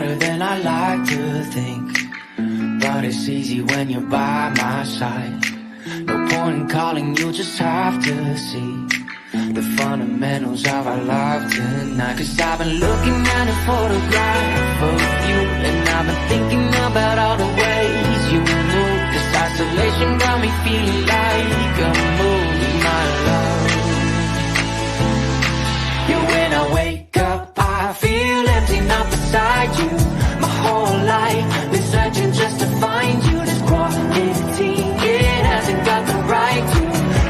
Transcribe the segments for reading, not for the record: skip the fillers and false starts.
better than I like to think, but it's easy when you're by my side. No point in calling, you just have to see the fundamentals of our life tonight. 'Cause I've been looking at a photograph of you, and I've been thinking about all the ways you move. This isolation got me feeling like I'm moving my love. Yeah, when I wake up, I feel empty, not beside you. My whole life been searching just to find you. This quality, it hasn't got the right to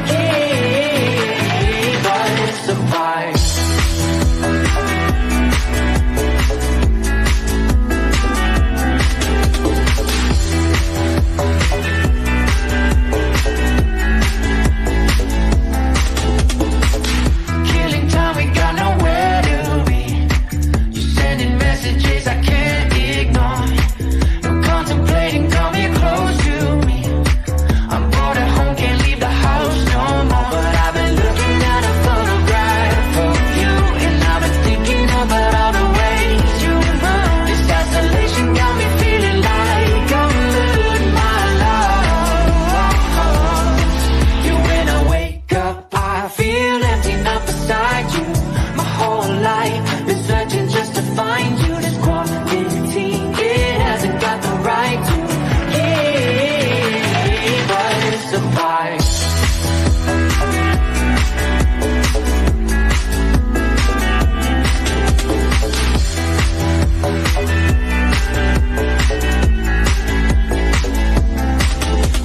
keep us apart. Killing time, we got nowhere to be. You're sending messages I can't ignore. No contemplating, come here close to me. I'm bored at home, can't leave the house no more. But I've been looking at a photograph of you, and I've been thinking about all the ways you move. This isolation got me feeling like I'm losing my love. Yeah, when I wake up, I feel empty, not beside you. My whole life been searching just to find you. This quality, it hasn't got the right to keep us apart.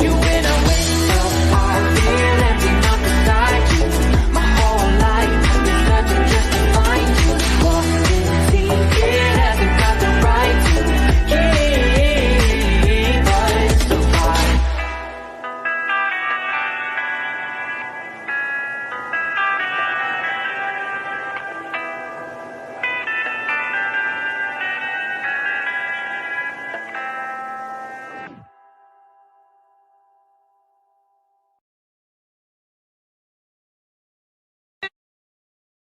You, when I wake up, I feel empty, not beside you. My whole life been searching just to find you. Quality, it hasn't got the right to keep us apart.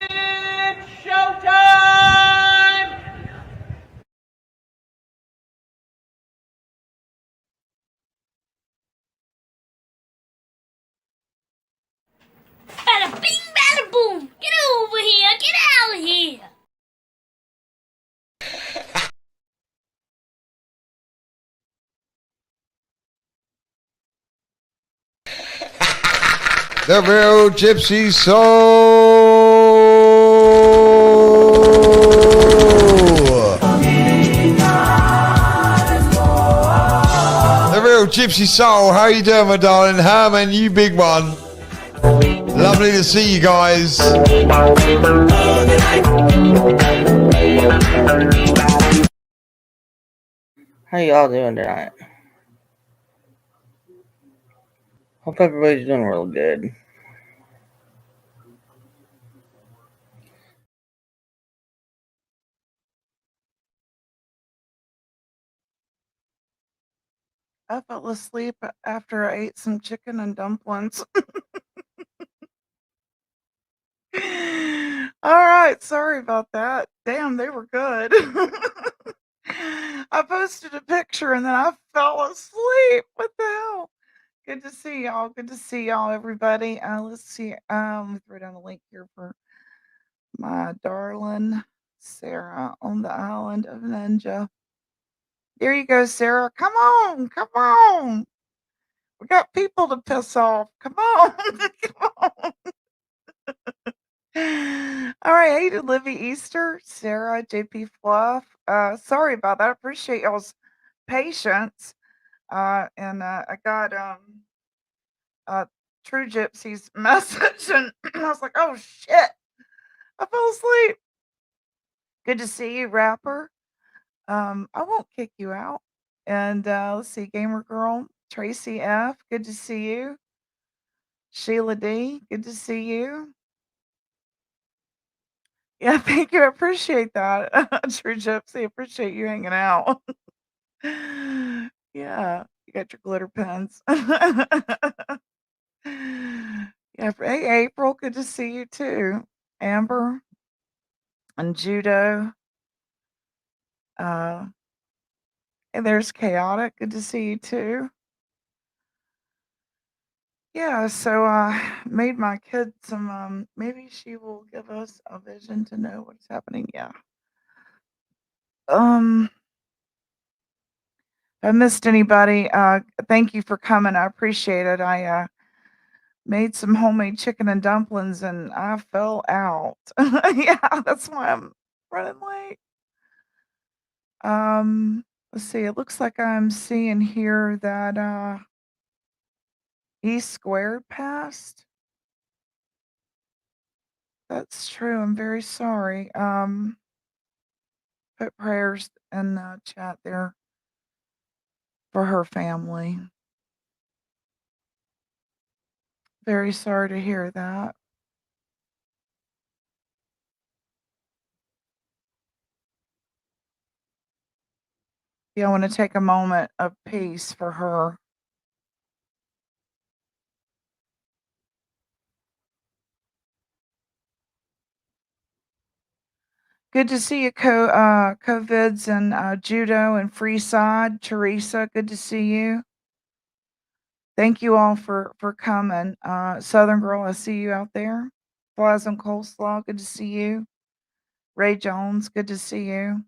It's showtime! Bada bing, bada boom. Get over here. Get out of here. The real Gypsy Soul. The real Gypsy Soul. How you doing, my darling? Herman, you big one. Lovely to see you guys. How y'all doing tonight? Hope everybody's doing real good. I fell asleep after I ate some chicken and dumplings. All right, sorry about that. Damn, they were good. I posted a picture and then I fell asleep. What the hell? Good to see y'all. Good to see y'all, everybody. Let's see. Let me throw down a link here for my darling Sarah on the island of Ninja. There you go, Sarah. Come on. Come on. We got people to piss off. Come on. Come on. All right. Hey to Livy Easter, Sarah, JP Fluff. Sorry about that. I appreciate y'all's patience. And I got True Gypsy's message, and I was like, oh shit, I fell asleep. Good to see you, Rapper. I won't kick you out. And let's see, Gamer Girl, Tracy F. Good to see you. Sheila D. Good to see you. Yeah, thank you. I appreciate that. True Gypsy, appreciate you hanging out. Yeah, you got your glitter pens. Yeah, hey April, good to see you too. Amber and Judo. And there's Chaotic. Good to see you too. Yeah, so made my kid some maybe she will give us a vision to know what's happening. Yeah. Um if I missed anybody, thank you for coming. I appreciate it. I made some homemade chicken and dumplings and I fell out. Yeah, that's why I'm running late. Let's see. It looks like I'm seeing here that E squared passed. That's true. I'm very sorry. Put prayers in the chat there for her family. Very sorry to hear that. Yeah, I want to take a moment of peace for her. Good to see you, COVIDs and Judo and Freeside. Teresa, good to see you. Thank you all for coming. Southern Girl, I see you out there. Flies and Coleslaw, good to see you. Ray Jones, good to see you.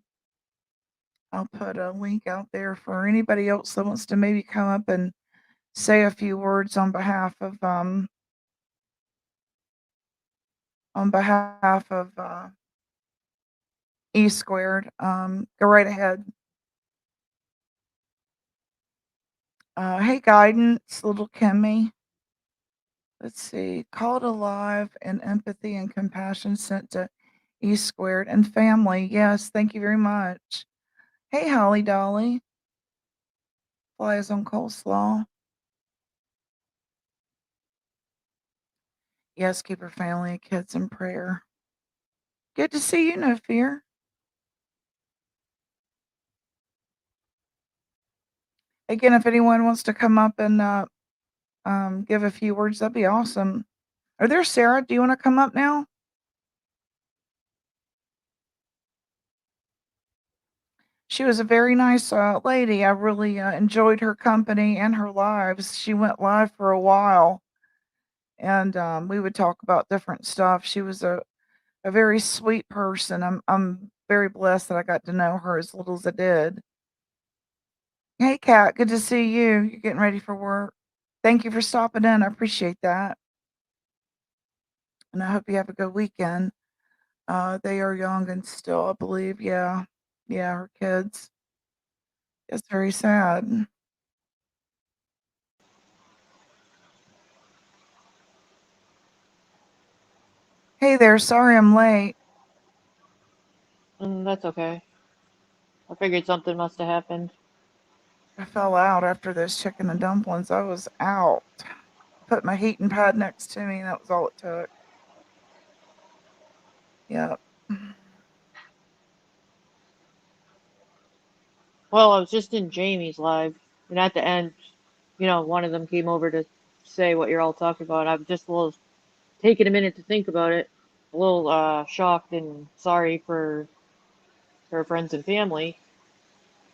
I'll put a link out there for anybody else that wants to maybe come up and say a few words on behalf of E squared. Go right ahead. Hey, guidance, little Kimmy. Let's see. Called alive and empathy and compassion sent to E squared and family. Yes, thank you very much. Hey, Holly Dolly. Flies on coleslaw. Yes, keep her family and kids in prayer. Good to see you, No Fear. Again, if anyone wants to come up and give a few words, that'd be awesome. Are there Sarah? Do you want to come up now? She was a very nice lady. I really enjoyed her company and her lives. She went live for a while, and we would talk about different stuff. She was a very sweet person. I'm very blessed that I got to know her as little as I did. Hey, Kat, good to see you. You're getting ready for work. Thank you for stopping in. I appreciate that, and I hope you have a good weekend. They are young and still, I believe. Yeah, yeah, her kids. It's very sad. Hey there, sorry I'm late. That's okay. I figured something must have happened. I fell out after those chicken and dumplings. I was out. Put my heating pad next to me, and that was all it took. Yep. Well, I was just in Jamie's live, and at the end, one of them came over to say what you're all talking about. I'm just a little taking a minute to think about it, a little shocked and sorry for her friends and family.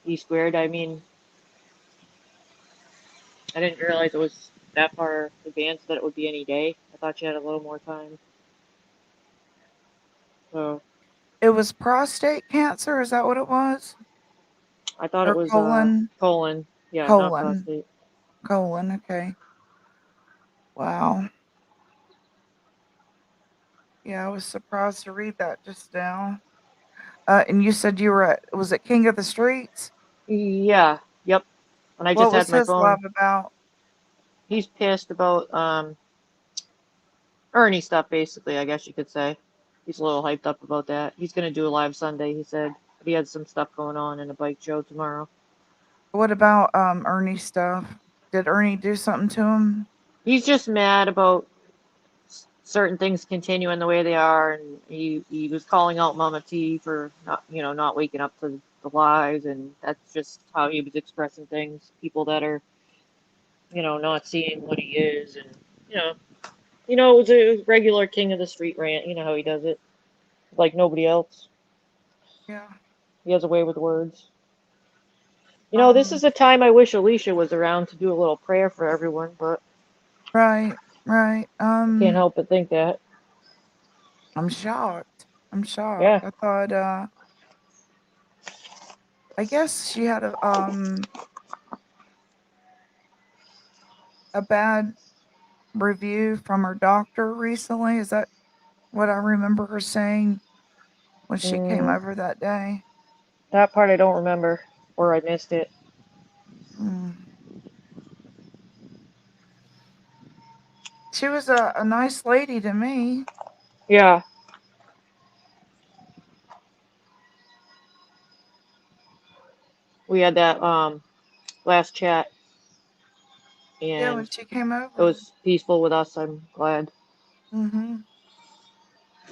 E squared. I mean, I didn't realize it was that far advanced that it would be any day. I thought you had a little more time. So It was prostate cancer, is that what it was? I thought it Or was colon? colon. Yeah, not Colon. prostate. Colon, okay. Wow. Yeah, I was surprised to read that just now. And you said you were at was it King of the Streets? Yeah. Yep. And I What just had was my his love phone. about? He's pissed about Ernie stuff, basically, I guess you could say. He's a little hyped up about that. He's going to do a live Sunday, he said. But he had some stuff going on in a bike show tomorrow. What about Ernie stuff? Did Ernie do something to him? He's just mad about certain things continuing the way they are, and he was calling out Mama T for not waking up to the lies, and that's just how he was expressing things. People that are not seeing what he is, and you know it was a regular king of the street rant. You know how he does it, like nobody else. Yeah. He has a way with words. You know, this is a time I wish Alicia was around to do a little prayer for everyone, but Right, right. I can't help but think that. I'm shocked. I'm shocked. Yeah. I thought, I guess she had a bad review from her doctor recently. Is that what I remember her saying when she came Mm, over that day? that part I don't remember, or I missed it. Mm. She was a nice lady to me. Yeah, we had that last chat, Yeah, when and she came it over. was peaceful with us. I'm glad. Mm-hmm.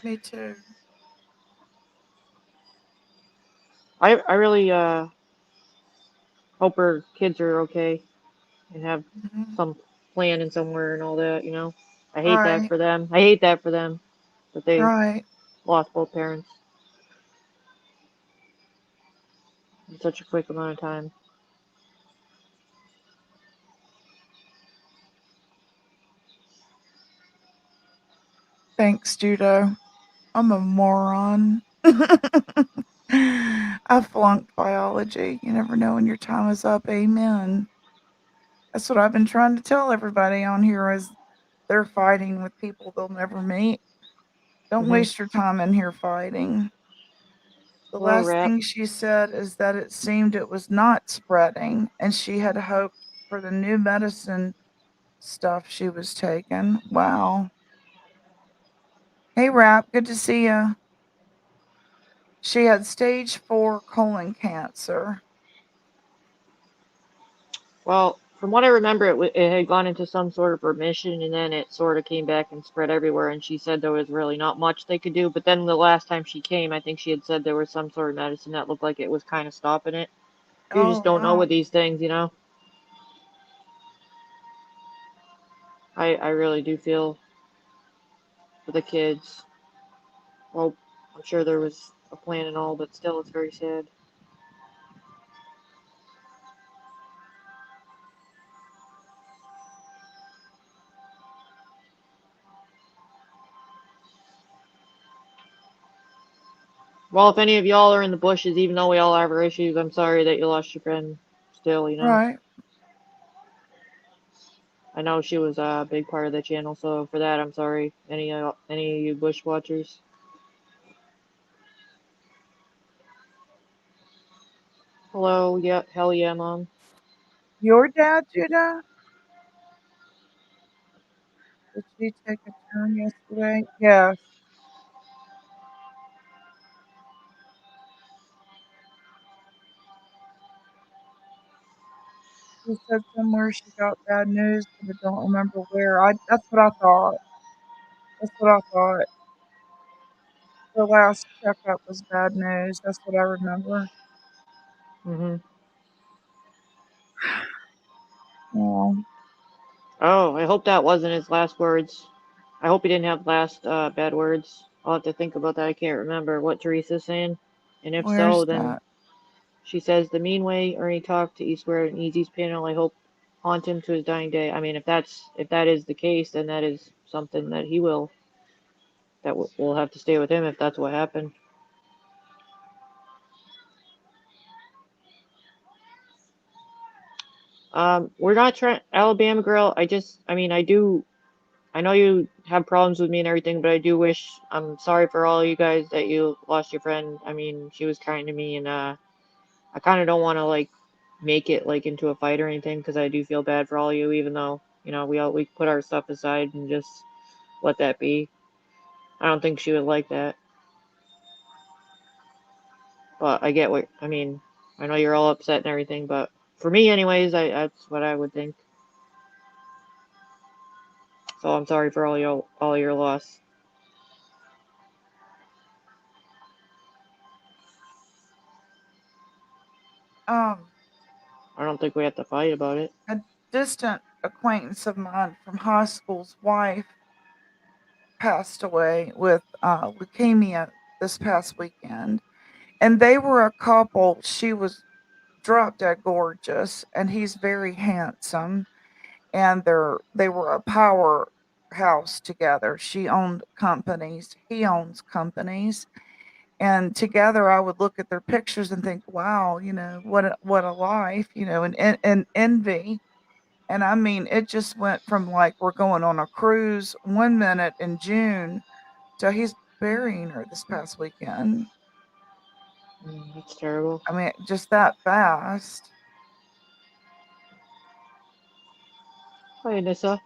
Me too. I really hope her kids are okay and have Mm-hmm. some plan and somewhere and all that. You know, I hate that Right, for them. I hate that for them that they right. lost both parents in such a quick amount of time. Thanks, Judo. I'm a moron. I flunked biology. You never know when your time is up. Amen. That's what I've been trying to tell everybody on here as they're fighting with people they'll never meet. Don't Hmm. waste your time in here fighting. The Hello, last Rap. thing she said is that it seemed it was not spreading, and she had hoped for the new medicine stuff she was taking. Wow. Hey, Rap, good to see you. She had stage 4 colon cancer. Well, from what I remember, it had gone into some sort of remission, and then it sort of came back and spread everywhere. And she said there was really not much they could do. But then the last time she came, I think she had said there was some sort of medicine that looked like it was kind of stopping it. You just Oh, don't know wow. with these things, you know. I really do feel for the kids. Well, I'm sure there was a plan and all, but still, it's very sad. Well, if any of y'all are in the bushes, even though we all have our issues, I'm sorry that you lost your friend. Still, you know. Right. I know she was a big part of the channel, so for that, I'm sorry. Any of you bush watchers. Hello, yeah, hell yeah, mom. Your dad, Judah? Did she take a turn yesterday? Yes. She said somewhere she got bad news, but I don't remember where. That's what I thought. That's what I thought. The last checkup was bad news. That's what I remember. Hmm. Yeah. Oh, I hope that wasn't his last words. I hope he didn't have last bad words. I'll have to think about that. I can't remember what Teresa's saying. And if so, Where's then that? she says the mean way Ernie talked to Eastward and Easy's panel, I hope haunt him to his dying day. I mean, if that is the case, then that is something that he will that will have to stay with him if that's what happened. We're not trying Alabama girl. I mean, I know you have problems with me and everything, but I do wish I'm sorry for all you guys that you lost your friend. I mean, she was kind to me, and I kind of don't want to like make it like into a fight or anything because I do feel bad for all you, even though we put our stuff aside and just let that be. I don't think she would like that, but I get what I mean. I know you're all upset and everything, but for me, anyways, I that's what I would think. So I'm sorry for all your loss. Um, I don't think we have to fight about it. a distant acquaintance of mine from high school's wife passed away with leukemia this past weekend. And they were a couple. She was drop dead gorgeous, and he's very handsome. And they were a powerhouse together. She owned companies, he owns companies, and together I would look at their pictures and think, wow, what a life, and envy. And I mean, it just went from like we're going on a cruise one minute in June to he's burying her this past weekend. That's terrible. I mean, just that fast. Hi, Anissa.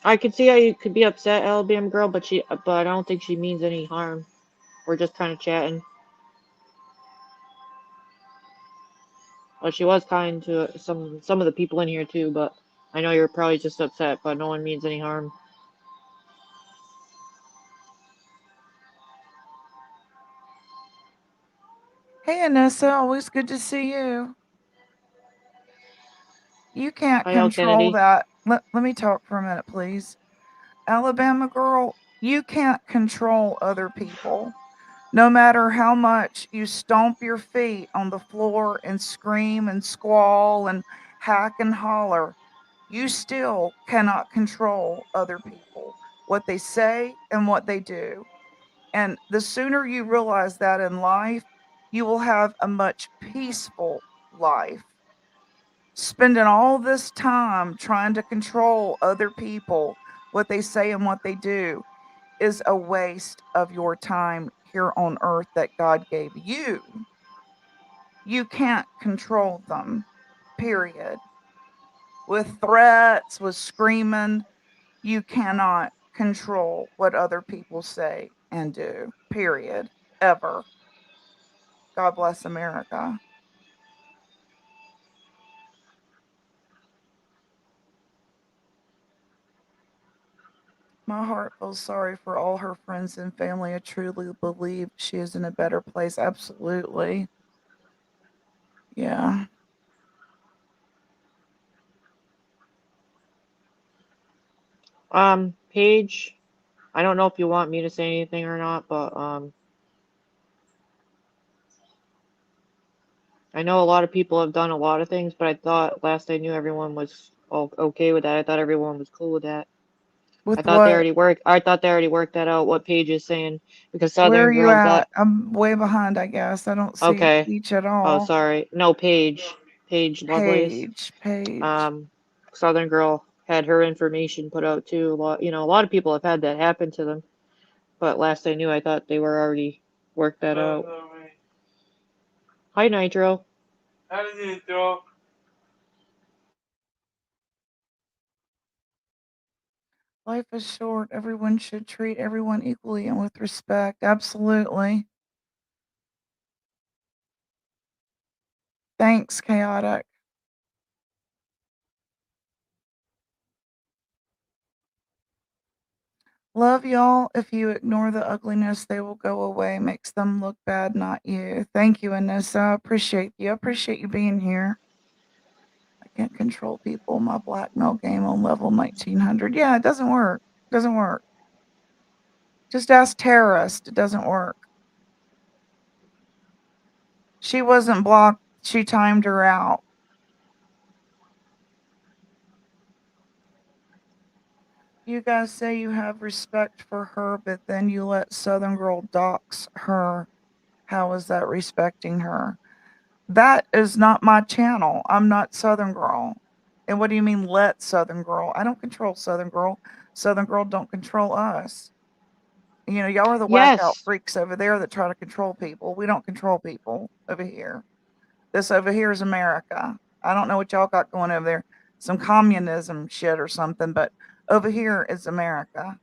I could see how you could be upset, Alabama girl, but I don't think she means any harm. We're just kind of chatting. Well, she was kind to some of the people in here too, but I know you're probably just upset, but no one means any harm. Hey, Anissa, always good to see you. You can't Hi, Al control Kennedy. that. Let me talk for a minute, please. Alabama girl, you can't control other people. No matter how much you stomp your feet on the floor and scream and squall and hack and holler, you still cannot control other people, what they say and what they do. And the sooner you realize that in life, you will have a much peaceful life. Spending all this time trying to control other people, what they say and what they do, is a waste of your time here on earth that God gave you. You can't control them, period. With threats, with screaming, you cannot control what other people say and do, period, ever. God bless America. My heart feels sorry for all her friends and family. I truly believe she is in a better place. Absolutely. Yeah. Paige, I don't know if you want me to say anything or not, but I know a lot of people have done a lot of things, but I thought last I knew everyone was okay with that. I thought everyone was cool with that. With what? I thought they already worked that out. What Paige is saying because Where are Southern you Girl at? got I'm way behind, I guess. I don't see a okay. speech at Oh, all. sorry. No, Paige. Paige Lovelace. Page. Um, Southern Girl had her information put out too. A lot of people have had that happen to them. But last I knew, I thought they were already worked that out. Hi, Nitro. Life is short. Everyone should treat everyone equally and with respect. Absolutely. Thanks, Chaotic. Love y'all. If you ignore the ugliness, they will go away. Makes them look bad, not you. Thank you, Anissa. I appreciate you. I appreciate you being here. I can't control people. My blackmail game on level 1900. Yeah, it doesn't work. Doesn't work. Just ask terrorist. It doesn't work. She wasn't blocked. She timed her out. You guys say you have respect for her, but then you let Southern Girl dox her. How is that respecting her? That is not my channel. I'm not Southern Girl. And what do you mean let Southern Girl? I don't control Southern Girl. Southern Girl don't control us. Y'all are the whack-out Yes. freaks over there that try to control people. We don't control people over here. This over here is America. I don't know what y'all got going over there. Some communism shit or something, but over here is America.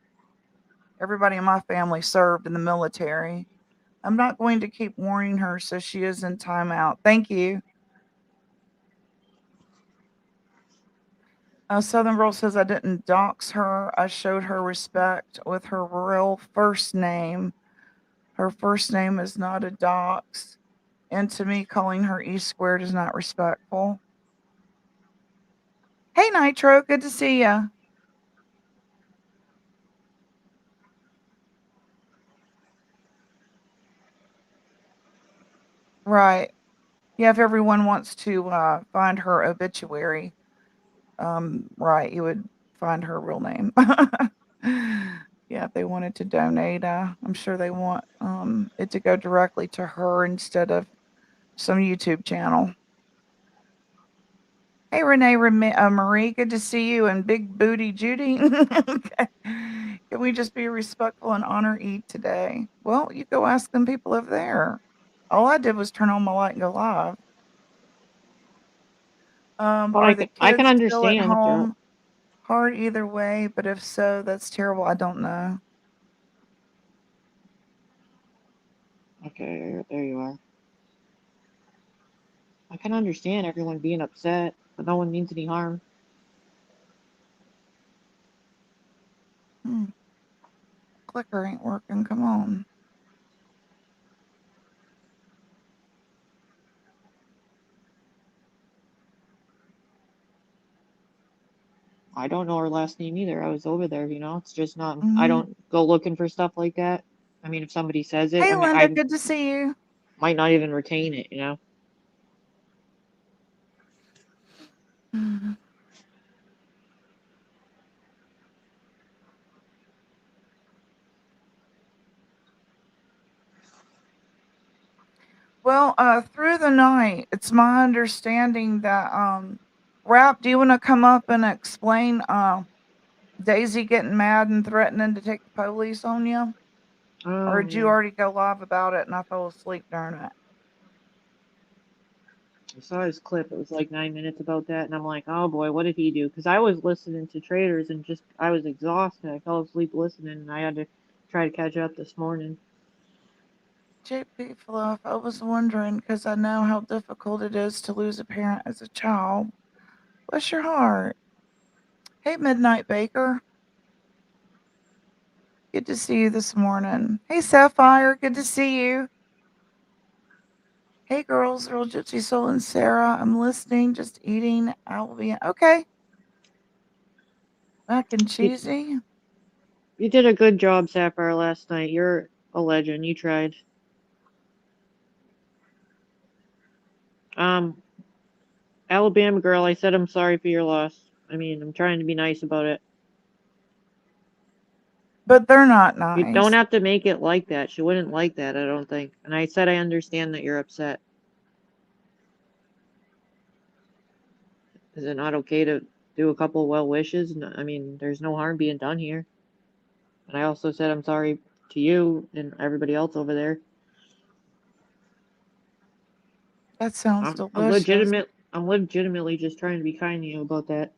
Everybody in my family served in the military. I'm not going to keep warning her so she is in timeout. Thank you. Southern Girl says I didn't dox her. I showed her respect with her real first name. Her first name is not a dox. And to me, calling her E squared is not respectful. Hey, Nitro. Good to see ya. Right. Yeah, if everyone wants to find her obituary, right, you would find her real name. Yeah, if they wanted to donate, I'm sure they want it to go directly to her instead of some YouTube channel. Hey, Marie, good to see you, and Big Booty Judy. Okay. Can we just be respectful and honor Eve today? Well, you go ask them people over there. All I did was turn on my light and go live. But Are the I can kids still at understand if they're home? Hard either way, but if so, that's terrible. I don't know. okay. There you are. I can understand everyone being upset, but no one means any harm. Hmm. Clicker ain't working. Come on. I don't know her last name either. I was over there, you know. It's just not. I Hmm. don't go looking for stuff like that. I mean, if somebody says it, Hey, I mean, Linda, I good to see you. might not even retain it, you know. Mhm. Well, through the night, it's my understanding that Rap, do you want to come up and explain Daisy getting mad and threatening to take the police on you? Or Oh did you yeah, already go live about it and I fell asleep during it? I saw his clip. It was like 9 minutes about that, and I'm like, oh boy, what did he do? Because I was listening to traders and just I was exhausted. I fell asleep listening, and I had to try to catch up this morning. JP Fluff, I was wondering because I know how difficult it is to lose a parent as a child. Bless your heart. Hey, Midnight Baker. Good to see you this morning. Hey, Sapphire. Good to see you. Hey, girls. Real Gypsy Soul and Sarah. I'm listening, just eating. I will be okay. Mac and You, cheesy. you did a good job, Sapphire, last night. You're a legend. You tried. Um, Alabama girl, I said I'm sorry for your loss. I mean, I'm trying to be nice about it. But they're not You don't nice. have to make it like that. She wouldn't like that, I don't think. And I said I understand that you're upset. Is it not okay to do a couple well wishes? I mean, there's no harm being done here. And I also said I'm sorry to you and everybody else over there. That sounds I'm I'm delicious. legitimate. I'm legitimately just trying to be kind to you about that.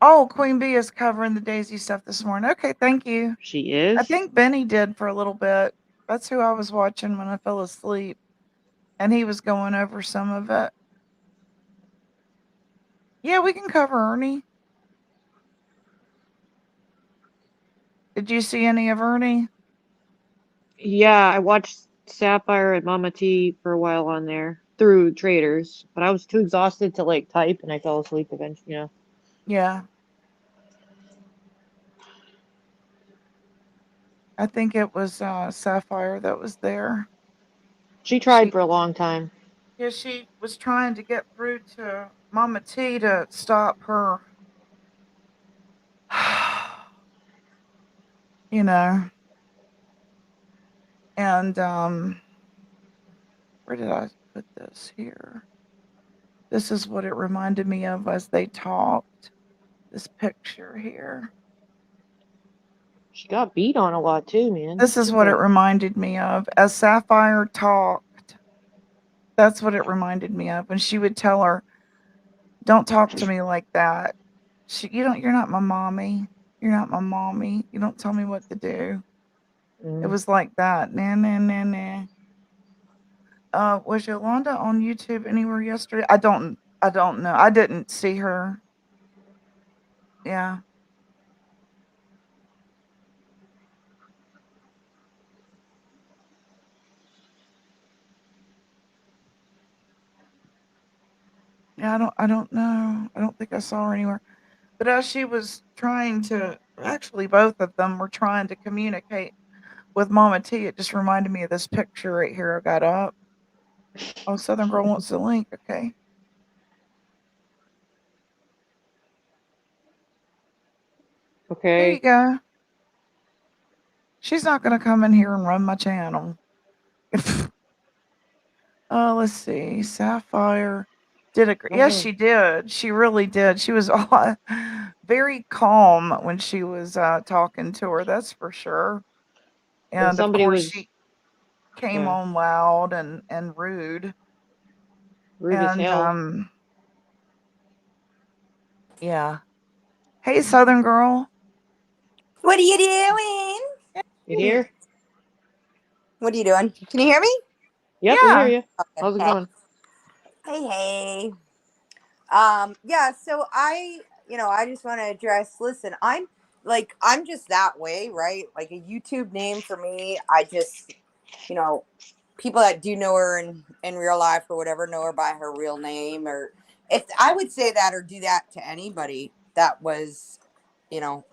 Oh, Queen Bee is covering the Daisy stuff this morning. Okay, thank you. She I is. think Benny did for a little bit. That's who I was watching when I fell asleep, and he was going over some of it. Yeah, we can cover Ernie. Did you see any of Ernie? Yeah, I watched Sapphire and Mama T for a while on there through traders, but I was too exhausted to like type, and I fell asleep eventually. You know, Yeah, I think it was Sapphire that was there. she tried She, for a long time. yeah, she was trying to get through to Mama T to stop her. You know, and where did I put this here? This is what it reminded me of as they talked. This picture here. She got beat on a lot too, man. This is Too what it bad. reminded me of as Sapphire talked. That's what it reminded me of when she would tell her, "Don't talk to me like that." You're not my mommy. You're not my mommy. You don't tell me what to do. It Mm. was like that. Nah, nah, nah, nah. Was Yolanda on YouTube anywhere yesterday? I don't know. I didn't see her. Yeah. Yeah, I don't know. I don't think I saw her anywhere. But as she was trying to actually both of them were trying to communicate with Mama T, it just reminded me of this picture right here I got up. Oh, Southern Girl wants the link. Okay. There you Okay. go. She's not going to come in here and run my channel. Let's see. Sapphire did a yes, she did. She really did. She was very calm when she was talking to her. That's for sure. And of somebody course, was she came on loud and rude. rude as And hell. yeah. Hey, Southern Girl. What are you doing? You hear? What are you doing? Can you hear me? Yep, we hear Yeah. you. How's it going? Hey. Yeah, so I just want to address, listen, I'm just that way, right? Like a YouTube name for me, I just, people that do know her in real life or whatever know her by her real name, or if I would say that or do that to anybody that was, you know,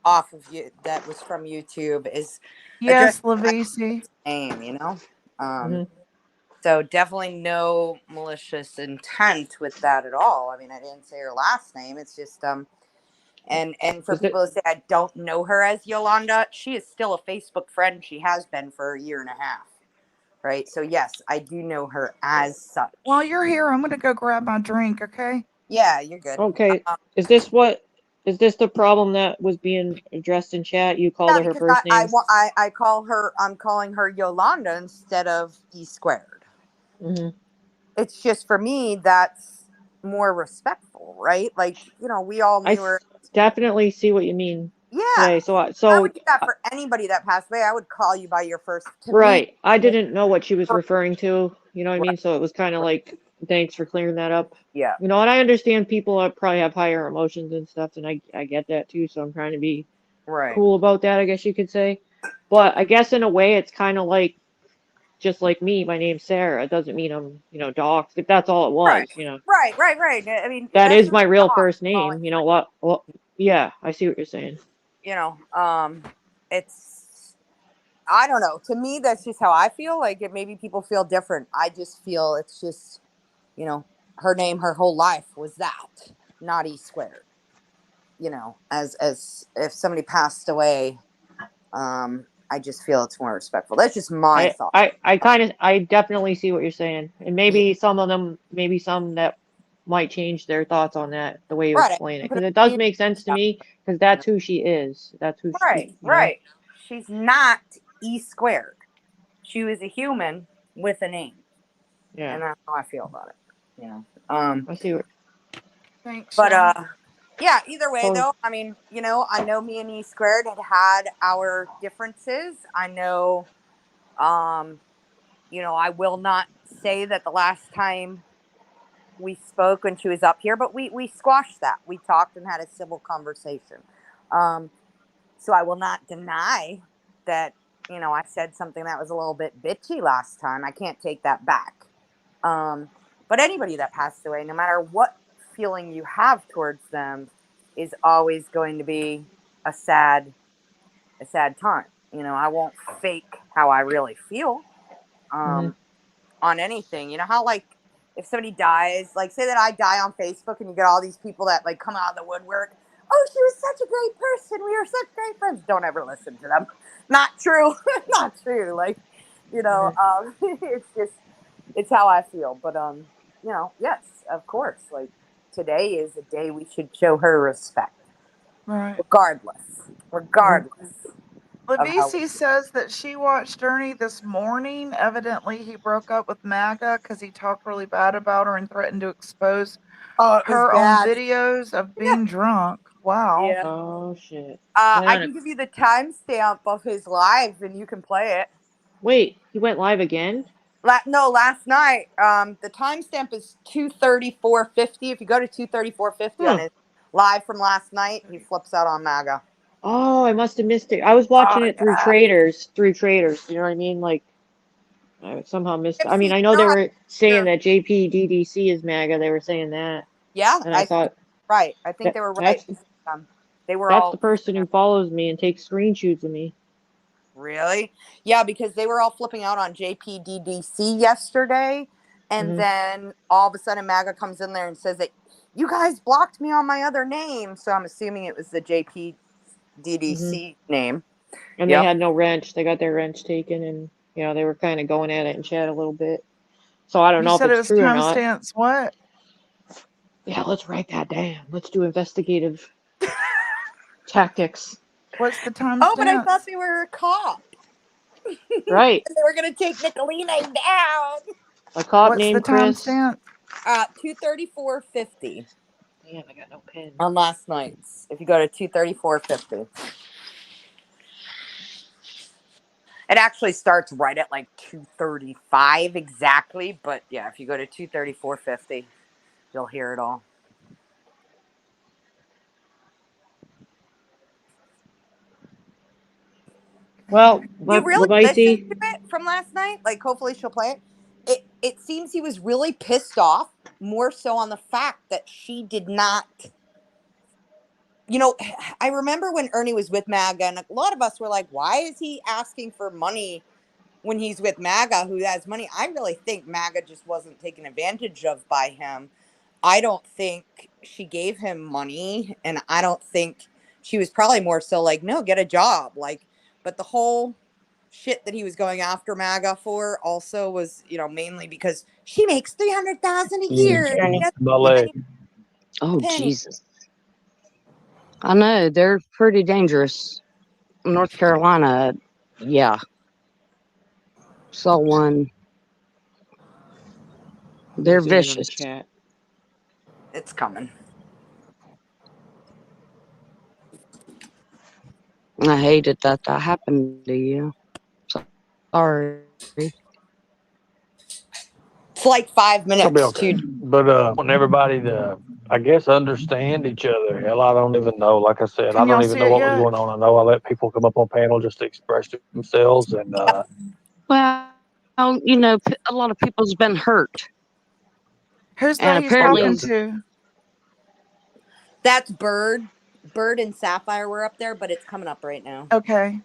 off of you, that was from YouTube, is address Yes, Lavisi. name, hmm So definitely no malicious intent with that at all. I mean, I didn't say her last name. It's just and for Is it people to say I don't know her as Yolanda, she is still a Facebook friend. She has been for a year and a half. Right? So yes, I do know her as such. While you're here, I'm going to go grab my drink, okay? Yeah, you're good. okay? Is this what? Is this the problem that was being addressed in chat? You called Yeah, her her because first name. I call her, I'm calling her Yolanda instead of E squared. hmm It's just, for me, that's more respectful, right? Like, we all I knew her. definitely see what you mean Yeah, today. So, I would do that for anybody that passed away. I would call you by your first, to me. right. I didn't know what she was referring to. You know what I Right, mean? So it was kind of like, thanks for clearing that up. yeah, You know, and I understand people probably have higher emotions and stuff, and I get that too. So I'm trying to be right, cool about that, I guess you could say. But I guess in a way, it's kind of like just like me. My name's Sarah. It doesn't mean I'm, doxxed. If that's all it right, was, right. I mean, that that's is not my real wrong. first Well, name. You know what? Well, yeah, I see what you're saying. you know, it's, I don't know. To me, that's just how I feel. Like, it maybe people feel different. I just feel it's just, her name, her whole life was that, not E squared. As if somebody passed away, I just feel it's more respectful. That's just my I thought. I I kind of I definitely see what you're saying, and Yeah, maybe some of them, maybe some that might change their thoughts on that the way you right. I explain it, put because it it on does you. make sense to Yeah, me, because that's who she is. That's who she, right, She's not E squared. She was a human with a name, Yeah, and that's how I feel about it. Um, I see what. Thanks, but y'all. yeah. Either way, So though, I mean, I know me and E squared had our differences. I know, I will not say that the last time we spoke when she was up here, but we squashed that. We talked and had a civil conversation. Um, so I will not deny that, I said something that was a little bit bitchy last time. I can't take that back. But anybody that passed away, no matter what feeling you have towards them, is always going to be a sad, time. I won't fake how I really feel. mhm. Um, on anything. You know how, like, if somebody dies, like, say that I die on Facebook and you get all these people that, like, come out of the woodwork. Oh, she was such a great person. We were such great friends. Don't ever listen to them. Not true. Not true. Like, it's just, it's how I feel. But, yes, of course. Like, today is a day we should show her respect, Right. regardless of how. Lavisi says that she watched Ernie this morning. Evidently, he broke up with MAGA because he talked really bad about her and threatened to expose Oh, it was her on bad. videos of being drunk. Wow. Yeah. Oh shit. I Man, can give you the timestamp of his live, and you can play it. wait, he went live again? No, last night. The timestamp is 2:34:50. If you go to 2:34:50 on Huh. his live from last night, he flips out on MAGA. Oh, I must have missed it. I was Oh watching it through yeah. traders, You know what I mean? Like, I somehow missed. I mean, Gypsy, I know they I were saying hear. that JPDDC is MAGA. They were saying that, Yeah, and I I think thought right. I think that they were right. that's They were that's the all. person who follows me and takes screenshots of me. Really? Yeah, because they were all flipping out on JPDDC yesterday. And then all of a sudden MAGA comes in there and says that you guys blocked me on my other name. So I'm assuming it was the JPDDC name. And they had no wrench. They got their wrench taken, and they were kind of going at it in chat a little bit. So I don't know if it's true or not. Timestamps what? Yeah, let's write that down. Let's do investigative tactics. What's the timestamp? Oh, but I thought they were a cop. Right. They were going to take Nicolina down. A cop What's named the Chris. timestamp? 2:34:50. Damn, I got no pen. On last night's. If you go to 2:34:50. It actually starts right at like 2:35 exactly, but yeah, if you go to 2:34:50, you'll hear it all. Well, you really listened to it from last night? Like, hopefully she'll play it. It seems he was really pissed off, more so on the fact that she did not. I remember when Ernie was with MAGA, and a lot of us were like, why is he asking for money when he's with MAGA, who has money? I really think MAGA just wasn't taken advantage of by him. I don't think she gave him money, and I don't think she was probably more so like, no, get a job. But the whole shit that he was going after MAGA for also was, mainly because she makes $300,000 a year. Oh, Jesus. I know, they're pretty dangerous. North Carolina, yeah. Saw one. They're vicious. It's coming. I hated that happened to you. Sorry. It's like 5 minutes. Okay. But I want everybody to, I guess, understand each other. Hell, I don't even know. Like I said, I don't even know what was going on. I know I let people come up on panel just to express themselves. And well, a lot of people's been hurt. Who's that he's talking to? That's Bird. Bird and Sapphire were up there, but it's coming up right now. Okay.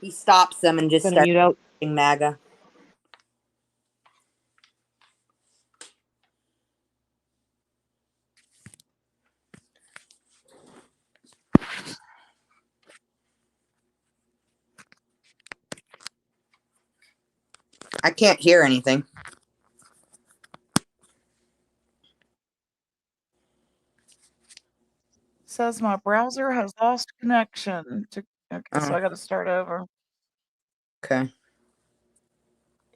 He stops them and just starts shouting MAGA. I can't hear anything. Says my browser has lost connection. Okay, so I got to start over. Okay.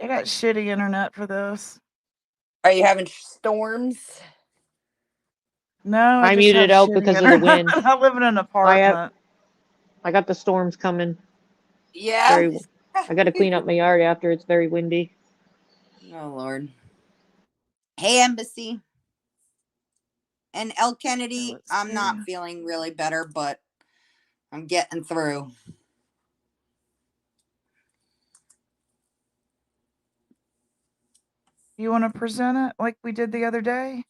I got shitty internet for this. Are you having storms? No, I muted out because of the wind. I live in an apartment. I got the storms coming. Yeah. I got to clean up my yard after it's very windy. Oh, Lord. Hey, Embassy. And El Kennedy, I'm not feeling really better, but I'm getting through. You want to present it like we did the other day?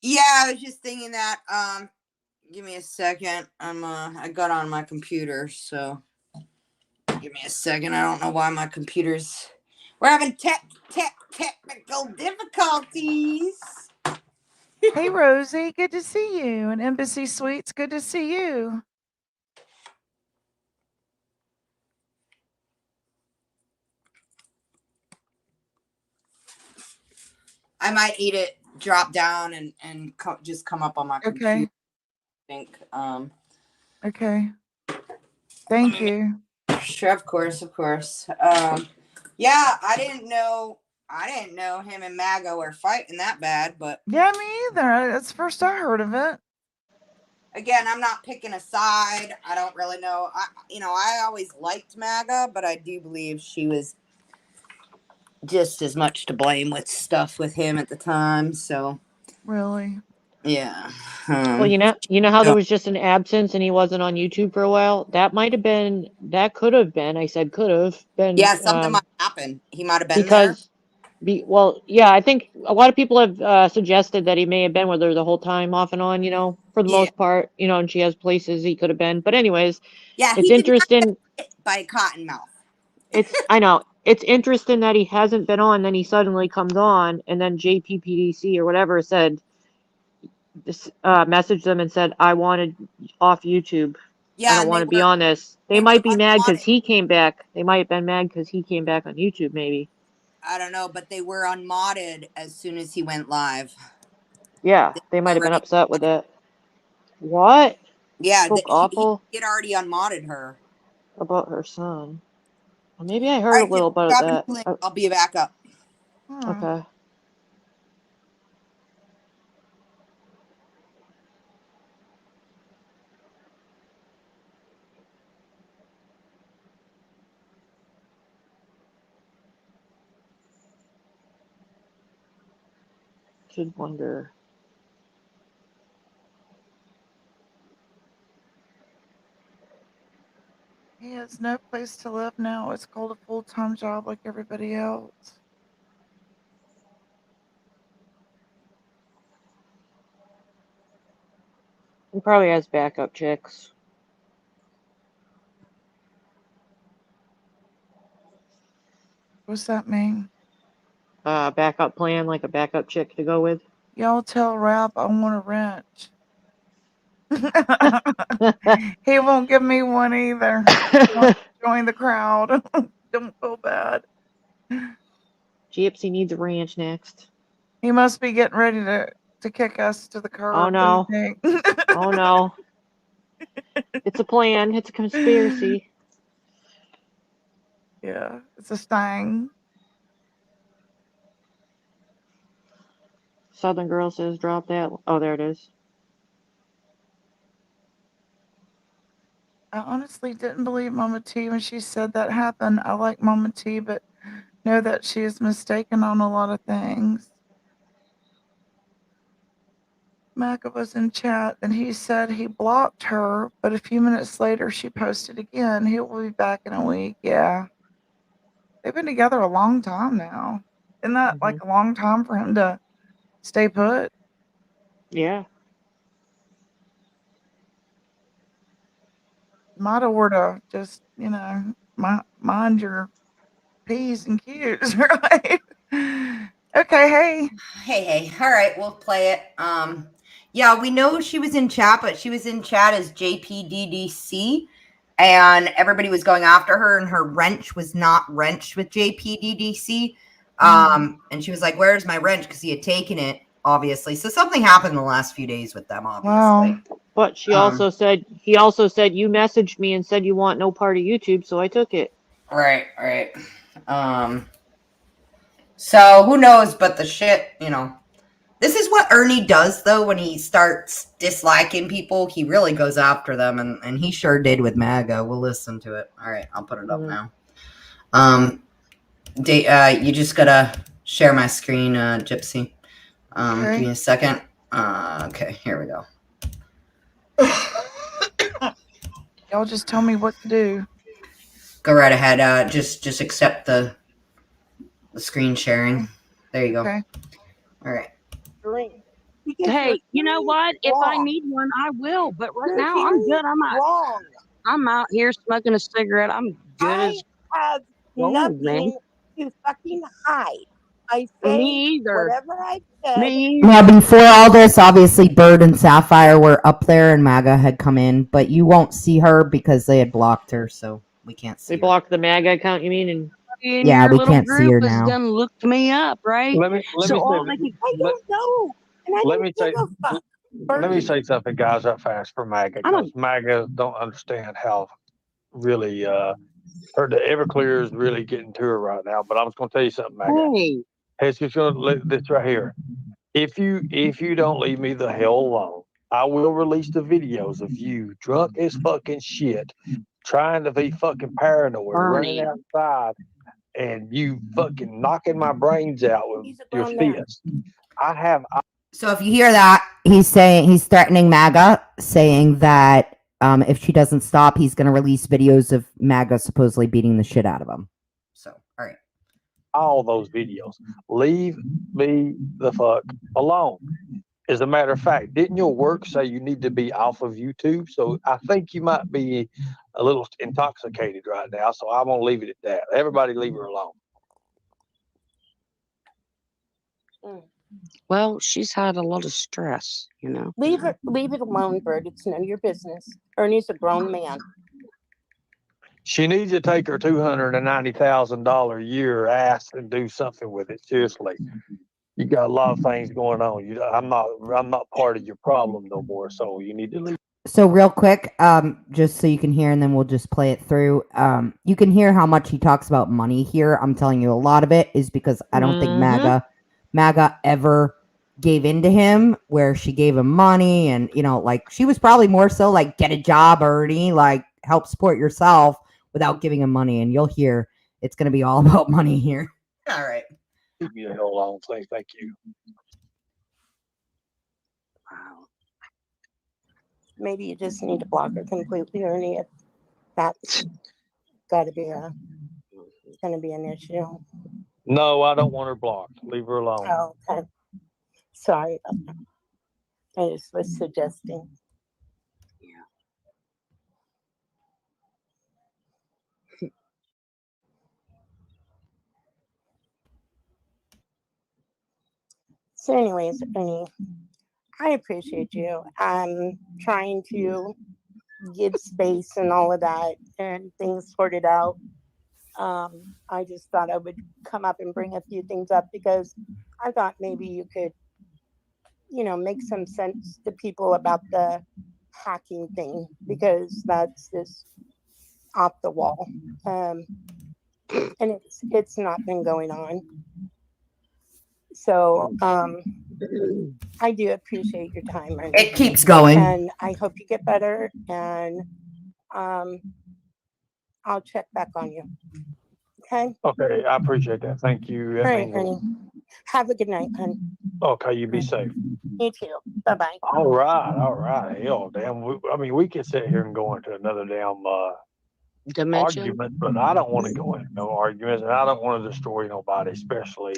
Yeah, I was just thinking that. Give me a second. I got on my computer, so give me a second. I don't know why my computer's. We're having technical difficulties. Hey, Rosie, good to see you. And Embassy Suites, good to see you. I might need it drop down and just come up on my computer. Okay. I think. Okay. Thank you. Sure, of course. Yeah, I didn't know him and MAGA were fighting that bad, but yeah, me either. That's the first I heard of it. Again, I'm not picking a side. I don't really know. I always liked MAGA, but I do believe she was just as much to blame with stuff with him at the time. So really, yeah. Well, you know how there was just an absence and he wasn't on YouTube for a while. That could have been. I said could have been. Yeah, something might happen. He might have been because Well, yeah, I think a lot of people have suggested that he may have been with her the whole time, off and on. For the Yeah. most part. And she has places he could have been. But anyways, Yeah, it's he did not interesting. get hit by a cottonmouth. I know it's interesting that he hasn't been on. Then he suddenly comes on, and then JPPDC or whatever said this, messaged them and said, "I wanted off YouTube. I Yeah, don't and want to be on this." They they were might be mad because unmodded. he came back. They might have been mad because he came back on YouTube, maybe. I don't know, but they were unmodded as soon as he went live. Yeah, they might have been upset with it. What? Yeah, Spoke he awful had already unmodded her. about her son. Well, maybe I All heard a right, little about drop me that. the link. I'll be back up. Okay. Should wonder. He has no place to live now. It's called a full-time job like everybody else. He probably has backup chicks. What's that mean? Backup plan, like a backup chick to go with. Y'all tell Rap I want a wrench. He won't give me one either. Join the crowd. Don't feel bad. Gypsy needs a ranch next. He must be getting ready to kick us to the curb. Oh no. What do you think? Oh no. It's a plan. It's a conspiracy. Yeah, it's a sting. Southern Girl says drop that. Oh, there it is. I honestly didn't believe Mama T when she said that happened. I like Mama T, but know that she is mistaken on a lot of things. Macca was in chat and he said he blocked her, but a few minutes later she posted again. He will be back in a week. Yeah. They've been together a long time now. Isn't that like a long time for him to stay put? Yeah. Mata were to just, mind your P's and Q's, right? Okay, hey. Hey. All right, we'll play it. Yeah, we know she was in chat, but she was in chat as JPDDC, and everybody was going after her, and her wrench was not wrenched with JPDDC. And she was like, "Where's my wrench?" Because he had taken it, obviously. So something happened in the last few days with them, obviously. Wow. But he also said you messaged me and said you want no part of YouTube, so I took it. Right. So who knows? But the shit, This is what Ernie does, though, when he starts disliking people. He really goes after them, and he sure did with MAGA. We'll listen to it. All right, I'll put it up now. You just gotta share my screen, Gypsy. Okay. Give me a second. Okay, here we go. Y'all just tell me what to do. Go right ahead. Just accept the screen sharing. There you go. Okay. All right. Hey, you know what? If I need one, I will. But right now, I'm good. I'm out here smoking a cigarette. I'm good as have gold, man. nothing to fucking hide. I say Me either. whatever I said. Me Now, before all this, obviously, Bird and Sapphire were up there, and MAGA had come in, but you won't see her because they had blocked her, so we can't see They blocked the MAGA account, you mean? And in Yeah, your we little can't see group her is now. done looked me up, right? Let me So all they can, I don't know. And I let don't me say give a fuck. let me say something, guys, up fast for MAGA, because MAGA don't understand how really her the Everclear is really getting to her right now. But I'm just gonna tell you something, MAGA. hey, It's just gonna let this right here. If you don't leave me the hell alone, I will release the videos of you drunk as fucking shit, trying to be fucking paranoid, Ernie. running outside, and you fucking knocking my brains out with your fist. So if you hear that, he's threatening MAGA, saying that if she doesn't stop, he's going to release videos of MAGA supposedly beating the shit out of him. So, all right. all those videos. Leave me the fuck alone. As a matter of fact, didn't your work say you need to be off of YouTube? So I think you might be a little intoxicated right now. So I'm gonna leave it at that. Everybody leave her alone. Well, she's had a lot of stress, you know. Leave it alone, Bert. It's none of your business. Ernie's a grown man. She needs to take her $290,000 a year ass and do something with it. Seriously, you got a lot of things going on. I'm not part of your problem no more. So you need to leave. So real quick, just so you can hear, and then we'll just play it through. You can hear how much he talks about money here. I'm telling you, a lot of it is because I don't think MAGA ever gave into him, where she gave him money, and like she was probably more so like, get a job, Ernie, like help support yourself, without giving him money. And you'll hear it's going to be all about money here. All right. Leave me the hell alone, please. Thank you. Wow. Maybe you just need to block her completely, Ernie. If that's going to be an issue. No, I don't want her blocked. Leave her alone. Oh, okay. Sorry about that. I just was suggesting. So anyways, Ernie, I appreciate you. I'm trying to give space and all of that and things sorted out. I just thought I would come up and bring a few things up because I thought maybe you could, make some sense to people about the hacking thing, because that's just off the wall. And it's not been going on. So I do appreciate your time. Ernie. It keeps going. And I hope you get better, and I'll check back on you. Okay? Okay, I appreciate that. Thank you. All right, Ernie. Have a good night, hon. Okay, you be safe. You too. Bye-bye. All right. Hell, damn. We could sit here and go into another damn Dimension. argument, but I don't want to go into no arguments, and I don't want to destroy nobody, especially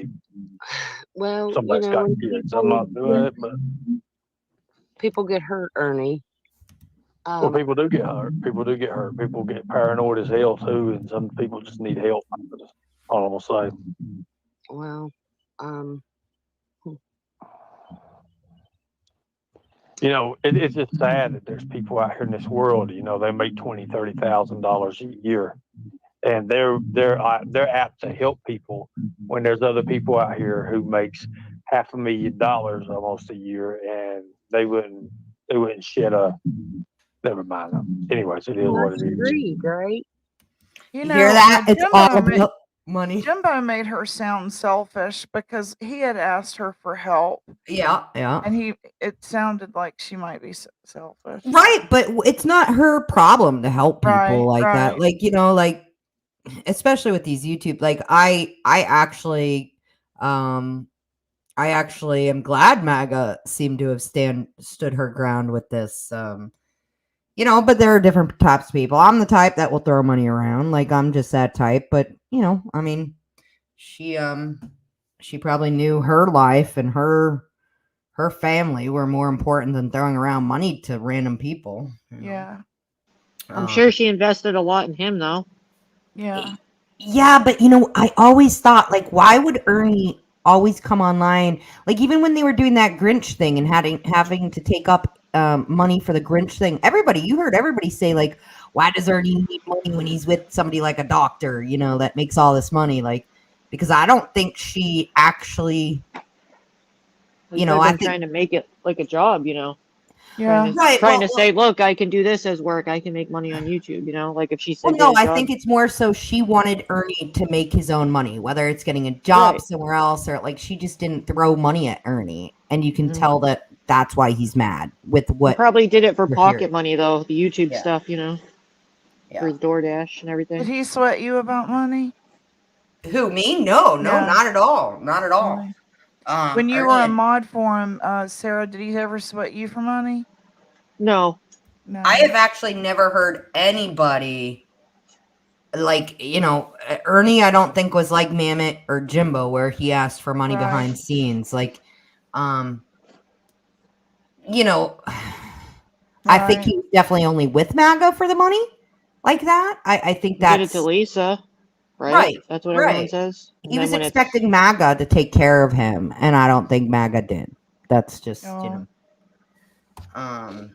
Well, somebody's got when kids. I'm not doing it, but people get hurt, Ernie. well, people do get hurt. People do get hurt. People get paranoid as hell too, and some people just need help. That's all I'm gonna say. Well, It's just sad that there's people out here in this world. They make $20,000-$30,000 a year, and they're apt to help people when there's other people out here who makes $500,000 almost a year, and they wouldn't shed a. Never mind them. Anyways, it is what it is. Agreed, right? You hear that? It's all about money. Jimbo made her sound selfish because he had asked her for help. Yeah. And it sounded like she might be selfish. Right, but it's not her problem to help people that. Like, like especially with these YouTube, like I actually am glad MAGA seemed to have stood her ground with this. But there are different types of people. I'm the type that will throw money around. Like, I'm just that type. But, I mean, she probably knew her life and her family were more important than throwing around money to random people. Yeah. I'm sure she invested a lot in him, though. Yeah. Yeah, but, I always thought, like, why would Ernie always come online? Like, even when they were doing that Grinch thing and having to take up money for the Grinch thing, you heard everybody say, like, why does Ernie need money when he's with somebody like a doctor, that makes all this money? Like, because I don't think she actually, I think trying to make it like a job, Yeah. Trying to say, look, I can do this as work. I can make money on YouTube, like if she said. Well, no, I think it's more so she wanted Ernie to make his own money, whether it's getting a job somewhere else or like she just didn't throw money at Ernie. And you can tell that that's why he's mad with what. He probably did it for pocket money, though. The YouTube stuff, for his DoorDash and everything. Did he sweat you about money? Who, me? No, not at all. Not at all. When you were a mod for him, Sarah, did he ever sweat you for money? No. I have actually never heard anybody like, you know, Ernie, I don't think was like Mammoth or Jimbo, where he asked for money behind scenes. Like, you know, I think he's definitely only with MAGA for the money, like that. I think Did it to that's Lisa, right? right. That's what everyone Right. says. And He then was when it's expecting MAGA to take care of him, and I don't think MAGA did. That's just, you know,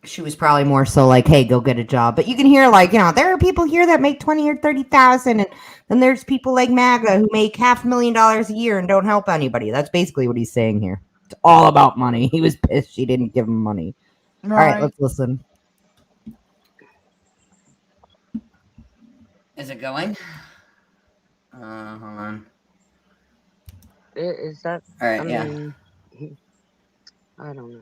she was probably more so like, hey, go get a job. But you can hear, like, you know, there are people here that make 20 or 30,000, and then there's people like MAGA who make $500,000 a year and don't help anybody. That's basically what he's saying here. It's all about money. He was pissed she didn't give him money. All right, let's listen. Is it going? Hold on. Is that? All right, I yeah. mean, I don't know.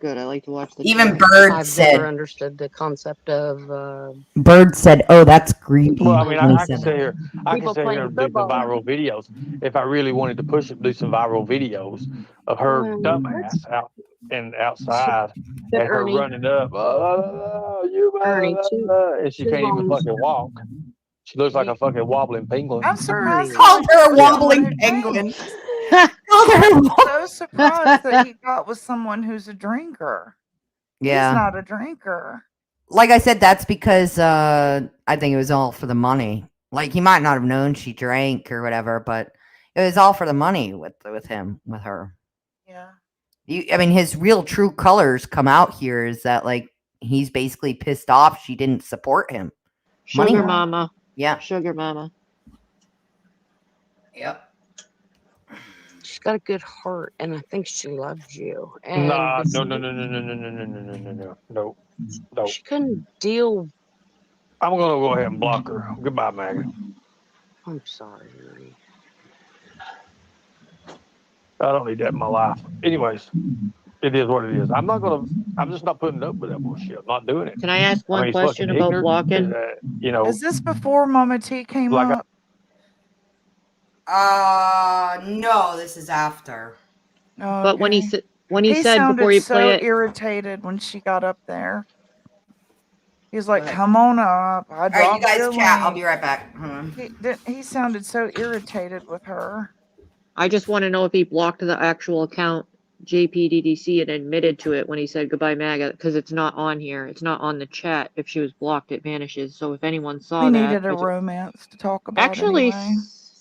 good, I like to watch the Even chat. Bird I've said. never understood the concept of Bird said, "Oh, that's greedy." Well, I mean, I can said sit here. I can people sit here playing and do some football. viral videos if I really wanted to push it. Do some viral videos of her dumbass out and outside, But and her Ernie, running up. Ernie, And she can't even fucking walk. She looks like a fucking wobbling penguin. I'm surprised. Called her a Yeah. wobbling penguin. I'm so surprised that he got with someone who's a drinker. Yeah. He's not a drinker. Like I said, that's because I think it was all for the money. Like, he might not have known she drank or whatever, but it was all for the money with him, with her. Yeah. I mean, his real true colors come out here is that, like, he's basically pissed off she didn't support him. Sugar Money. mama. Yeah. Sugar mama. Yep. she's got a good heart, and I think she loves you. And Nah, no. She couldn't deal. I'm gonna go ahead and block her. Goodbye, Maggie. I'm sorry, Ernie. I don't need that in my life. Anyways, it is what it is. I'm just not putting up with that bullshit. I'm not doing it. Can I ask one he's question fucking about ignorant. blocking? You know, Is this before Mama T came Like I- up? No, this is after. Oh, But when he okay. said sounded before you so play it, irritated when she got up there. He's like, "Come on up." I All right, you dropped guys your chat. I'll link." be right back. Hold on. He sounded so irritated with her. I just want to know if he blocked the actual account JPDDC and admitted to it when he said goodbye MAGA, because it's not on here. It's not on the chat. If she was blocked, it vanishes. So if anyone saw We that, needed a romance to talk about actually, anyway.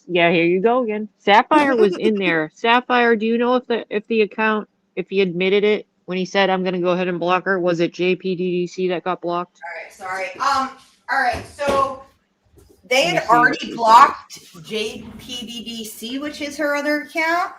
yeah, here you go again. Sapphire was in there. Sapphire, do you know if the account, if he admitted it when he said I'm gonna go ahead and block her, was it JPDDC that got blocked? All right, sorry. All right, so they Let me had see what already she said. blocked JPDDC, which is her other account.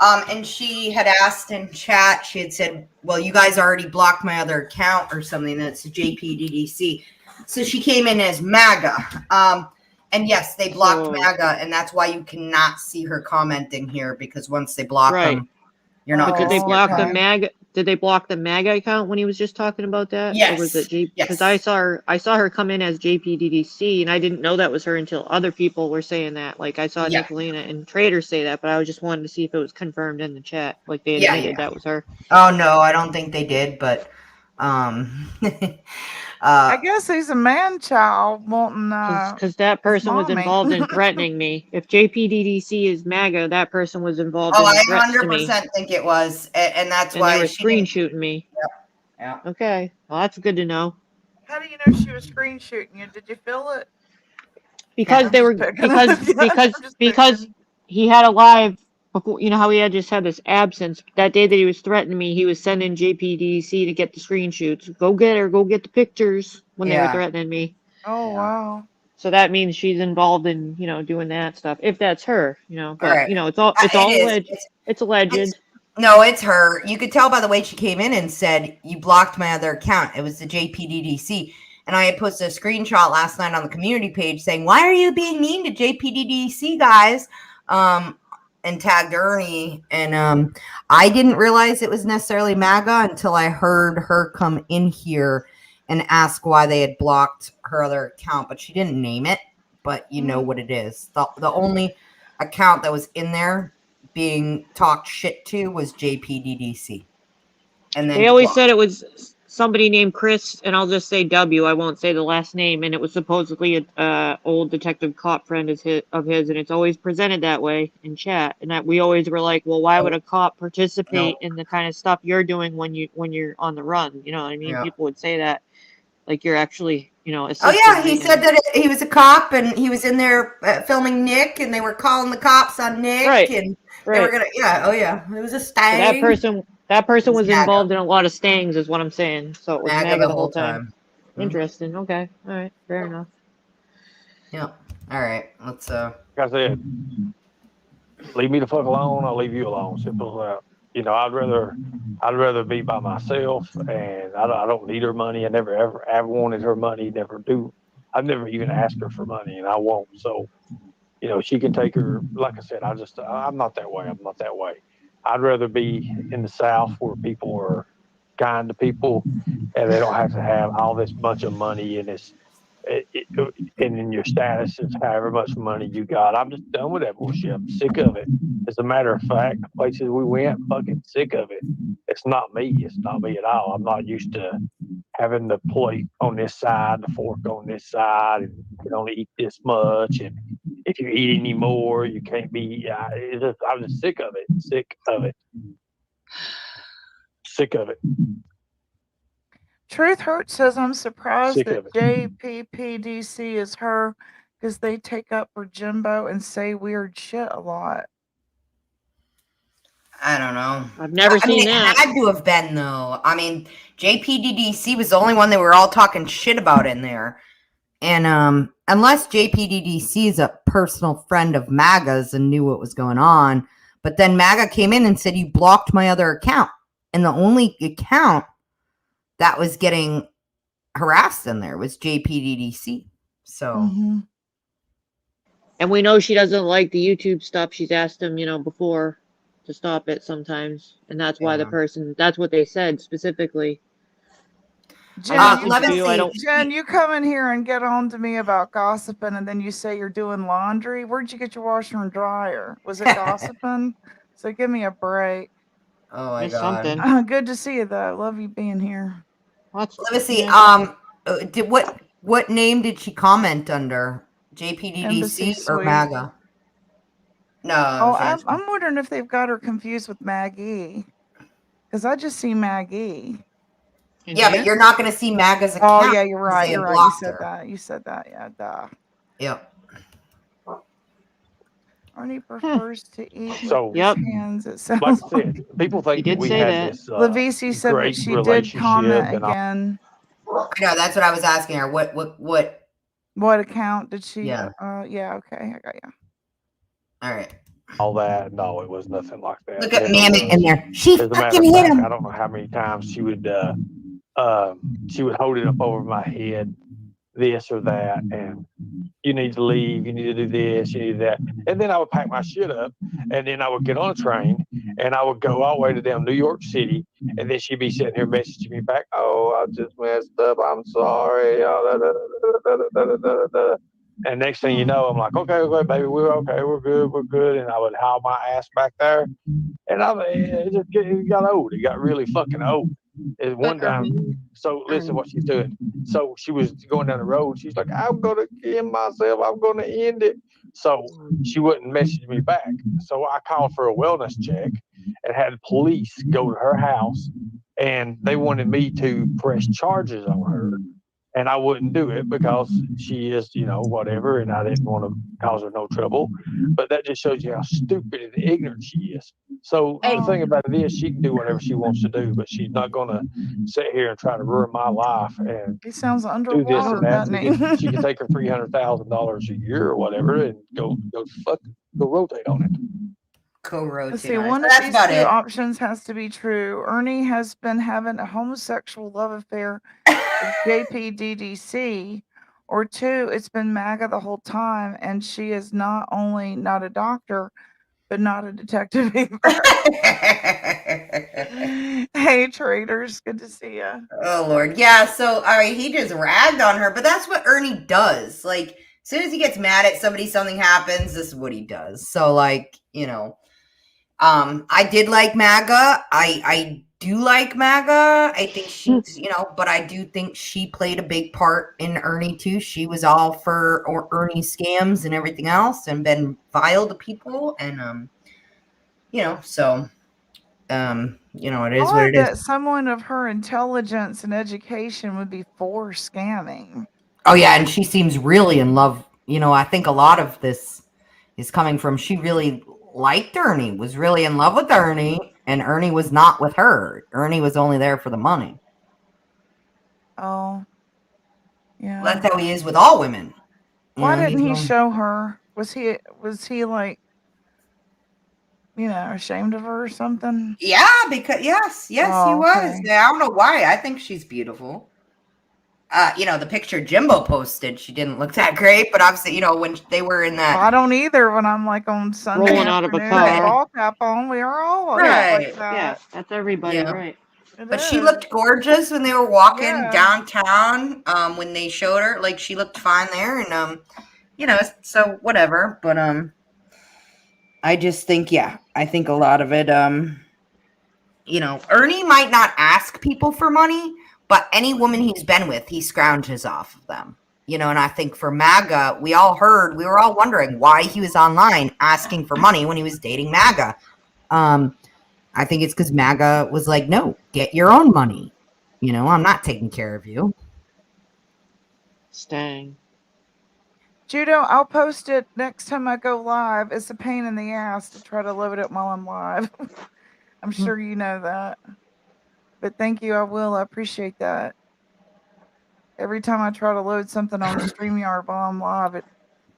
And she had asked in chat, she had said, well, you guys already blocked my other account or something. That's JPDDC. So she came in as MAGA. And yes, they blocked MAGA, and that's why you cannot see her commenting here, because once they block them, you're not. But did they gonna see block her the comment. MAGA? Did they block the MAGA account when he was just talking about that? Yes. Or was it because Yes. I saw her come in as JPDDC, and I didn't know that was her until other people were saying that. Like I saw Yeah. Nicolina and Trader say that, but I was just wanting to see if it was confirmed in the chat, like they Yeah, admitted yeah. that was her. Oh no, I don't think they did, but I guess he's a man child wanting Because that person was mommy. involved in threatening me. If JPDDC is MAGA, that person was involved oh, in I threats to me, 100% think it was, and that's and why they were she didn't. screen-shooting me. Yeah. Okay, well that's good to know. How do you know she was screen shooting you? Did you feel it? Because they were because he had a live before, you know how he had just had this absence. That day that he was threatening me, he was sending JPDC to get the screenshots. Go get her, go get the pictures when they were Yeah. threatening me. Oh wow. So that means she's involved in, you know, doing that stuff. If that's her, you know, but Alright. you know, it's all It is. alleged. It's alleged. No, it's her. You could tell by the way she came in and said, you blocked my other account. It was the JPDDC. And I had posted a screenshot last night on the community page saying, why are you being mean to JPDDC, guys? And tagged Ernie. And I didn't realize it was necessarily MAGA until I heard her come in here and ask why they had blocked her other account. But she didn't name it. But you know what it is. The only account that was in there being talked shit to was JPDDC. And then They always said it was somebody named Chris, and I'll just say W. I won't say the last name, and it was supposedly a old detective cop friend of his, and it's always presented that way in chat. And that we always were like, well, why would a cop participate in the kind of stuff you're doing when you're on the run? You know what I mean? People would say that, like you're actually, Oh yeah, he said that he was a cop and he was in there filming Nick, and they were calling the cops on Nick, and they were gonna. Yeah, oh yeah, it was a sting. So that person was involved in a lot of stings, is what I'm saying. So it was MAGA the whole time. Interesting. Okay. All right. Fair enough. Yeah. All right. Let's. Like I said, leave me the fuck alone. I'll leave you alone. Simple as that. You know, I'd rather be by myself, and I don't need her money. I never ever wanted her money. Never do. I've never even asked her for money, and I won't. So, you know, she can take her. Like I said, I'm not that way. I'm not that way. I'd rather be in the South where people are kind to people, and they don't have to have all this bunch of money and and in your status is however much money you got. I'm just done with that bullshit. I'm sick of it. As a matter of fact, the places we went, fucking sick of it. It's not me. It's not me at all. I'm not used to having the plate on this side, the fork on this side, and you can only eat this much. And if you eat any more, you can't be. I'm just sick of it. Sick of it. Sick of it. Truth Hurt says, I'm surprised that JPPDC is her because they take up for Jimbo and say weird shit a lot. I don't know. I've never seen that. It had to have been, though. I mean, JPDDC was the only one they were all talking shit about in there. And unless JPDDC is a personal friend of MAGA's and knew what was going on, but then MAGA came in and said, you blocked my other account. And the only account that was getting harassed in there was JPDDC. So. And we know she doesn't like the YouTube stuff. She's asked him, you know, before to stop it sometimes. And that's why that's what they said specifically. Jen, you come in here and get on to me about gossiping, and then you say you're doing laundry. Where'd you get your washer and dryer? Was it gossiping? So give me a break. Oh my God. Good to see you though. Love you being here. Let me see. What name did she comment under? JPDDC or MAGA? No. I'm wondering if they've got her confused with Maggie, because I just see Maggie. Yeah, but you're not going to see MAGA's account. Oh yeah, you're right. You're right. You said that. Yeah, duh. Yep. Ernie prefers to eat so, with his hands. It sounds like I said, people think we had this Lavisi said that she did comment again. No, that's what I was asking her. What account did she? Yeah. Yeah. Okay, I got you. All right. All that? No, it was nothing like that. Look at Mammoth in there. She fucking hit him. I don't know how many times she would hold it up over my head, this or that, and you need to leave, you need to do this, you need to do that. And then I would pack my shit up, and then I would get on a train, and I would go all the way to down New York City, and then she'd be sitting here messaging me back, oh, I just messed up, I'm sorry. And next thing you know, I'm like, okay, baby, we're good. And I would haul my ass back there, and it got old. It got really fucking old. At one time, so listen what she's doing. So she was going down the road. She's like, I'm going to end myself. I'm going to end it. So she wouldn't message me back. So I called for a wellness check and had police go to her house, and they wanted me to press charges on her. And I wouldn't do it because she is, you know, whatever, and I didn't want to cause her no trouble. But that just shows you how stupid and ignorant she is. So the thing about it is, she can do whatever she wants to do, but she's not going to sit here and try to ruin my life and he sounds do underwater, this and that. doesn't he? She can take her $300,000 a year or whatever and go rotate on it. Let's see, one of these two options has to be true. Ernie has been having a homosexual love affair with JPDDC, or two, it's been MAGA the whole time, and she is not only not a doctor, but not a detective either. Hey, traders, good to see you. Oh, Lord. Yeah, so, all right, he just ragged on her, but that's what Ernie does. Like, as soon as he gets mad at somebody, something happens, this is what he does. So, like, you know, I did like MAGA. I do like MAGA. I think she's, but I do think she played a big part in Ernie too. She was all for Ernie scams and everything else, and been vile to people, and so it is what Odd it that is. someone of her intelligence and education would be for scamming. Oh yeah, and she seems really in love. I think a lot of this is coming from she really liked Ernie, was really in love with Ernie, and Ernie was not with her. Ernie was only there for the money. Oh, yeah. Well, that's how he is with all women. Why didn't he show her? Was he like, ashamed of her or something? Yeah, because yes, he was. Okay. I don't know why. I think she's beautiful. The picture Jimbo posted, she didn't look that great, but obviously, when they were in that. I don't either. When I'm like on Sunday rolling out of a afternoon with car. ball cap on, we are all Right. like that. Yeah, that's everybody, Yeah. right? But she looked gorgeous when they were walking Yeah. downtown. When they showed her, like she looked fine there, and so whatever. But I just think, I think a lot of it, Ernie might not ask people for money, but any woman he's been with, he scrounges off of them. And I think for MAGA, we were all wondering why he was online asking for money when he was dating MAGA. I think it's because MAGA was like, no, get your own money. I'm not taking care of you. Stang. Judo, I'll post it next time I go live. It's a pain in the ass to try to load it while I'm live. I'm sure you know that. But thank you, I will. I appreciate that. Every time I try to load something on StreamYard while I'm live, it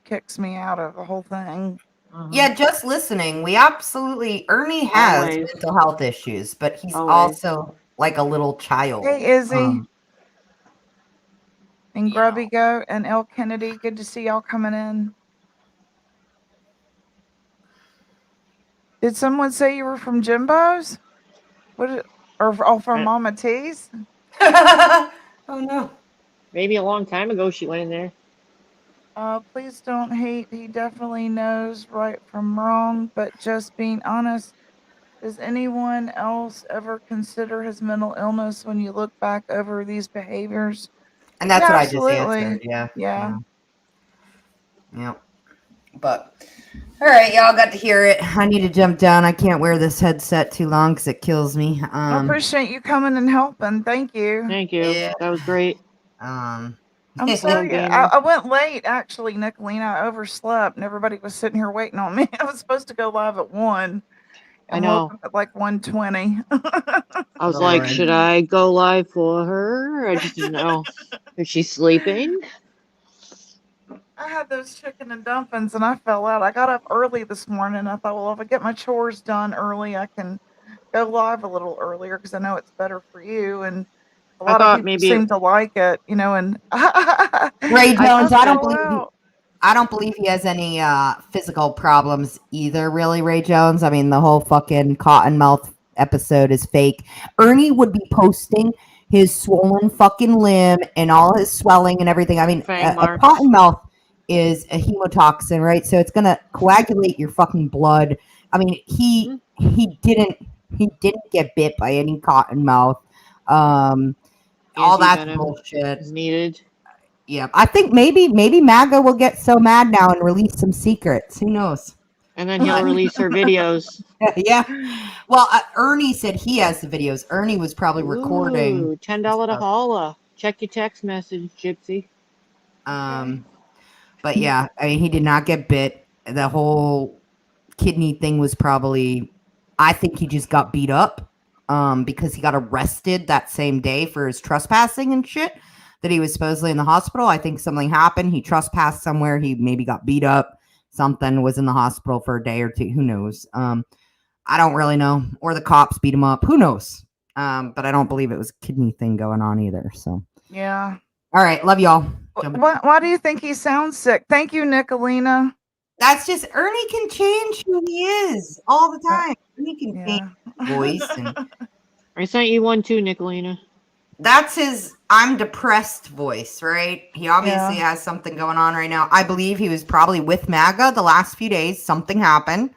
kicks me out of the whole thing. Yeah, just listening. Ernie has Always. mental health issues, but he's Always. also like a little child. Hey, Izzy. And Grubby Goat and El Kennedy. Good to see y'all coming in. Did someone say you were from Jimbo's? Or from Mama T's? Oh no. Maybe a long time ago she went in there. Please don't hate. He definitely knows right from wrong, but just being honest. Does anyone else ever consider his mental illness when you look back over these behaviors? And that's what I just absolutely. answered. Yeah. Yeah. Yep. But all right, y'all got to hear it. I need to jump down. I can't wear this headset too long because it kills me. I appreciate you coming and helping. Thank you. Thank you. Yeah. That was great. I'm sorry. I went late, actually, Nicolina. I overslept, and everybody was sitting here waiting on me. I was supposed to go live at 1. I know. Woke up at like 1:20. I was like, should I go live for her? I just didn't know. Is she sleeping? I had those chicken and dumplings, and I fell out. I got up early this morning. I thought, well, if I get my chores done early, I can go live a little earlier because I know it's better for you. And a lot of people seem to like it, and Ray Jones, I don't believe he has any physical problems either, really, Ray Jones. I mean, the whole fucking Cottonmouth episode is fake. Ernie would be posting his swollen fucking limb and all his swelling and everything. I mean, a Cottonmouth is a hemotoxin, right? So it's gonna coagulate your fucking blood. I mean, he didn't get bit by any Cottonmouth. All that bullshit is needed. Yeah, I think maybe MAGA will get so mad now and release some secrets. Who knows? And then he'll release her videos. Yeah. Well, Ernie said he has the videos. Ernie was probably recording. Ooh, $10 to holla. Check your text message, Gypsy. But yeah, I mean, he did not get bit. The whole kidney thing was probably, I think he just got beat up because he got arrested that same day for his trespassing and shit. That he was supposedly in the hospital. I think something happened. He trespassed somewhere. He maybe got beat up. Something, was in the hospital for a day or two. Who knows? I don't really know. Or the cops beat him up. Who knows? But I don't believe it was a kidney thing going on either. So yeah. All right. Love y'all. Why do you think he sounds sick? Thank you, Nicolina. That's just Ernie can change who he is all the time. Ernie can change his voice. And I sent you one too, Nicolina. That's his I'm depressed voice, right? He obviously has something going on right now. I believe he was probably with MAGA the last few days. Something happened.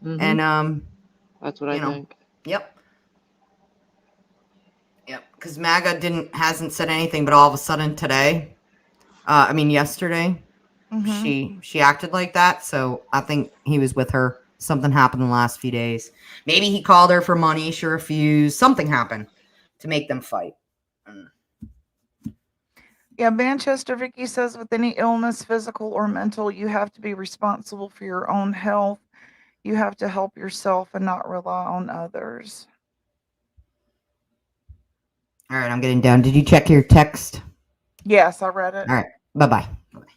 And that's what I think. Yep. Yep, because MAGA hasn't said anything, but all of a sudden today, yesterday, she acted like that. So I think he was with her. Something happened in the last few days. Maybe he called her for money. She refused. Something happened to make them fight. Yeah, Manchester Vicky says with any illness, physical or mental, you have to be responsible for your own health. You have to help yourself and not rely on others. All right, I'm getting down. Did you check your text? Yes, I read it. All right, bye-bye.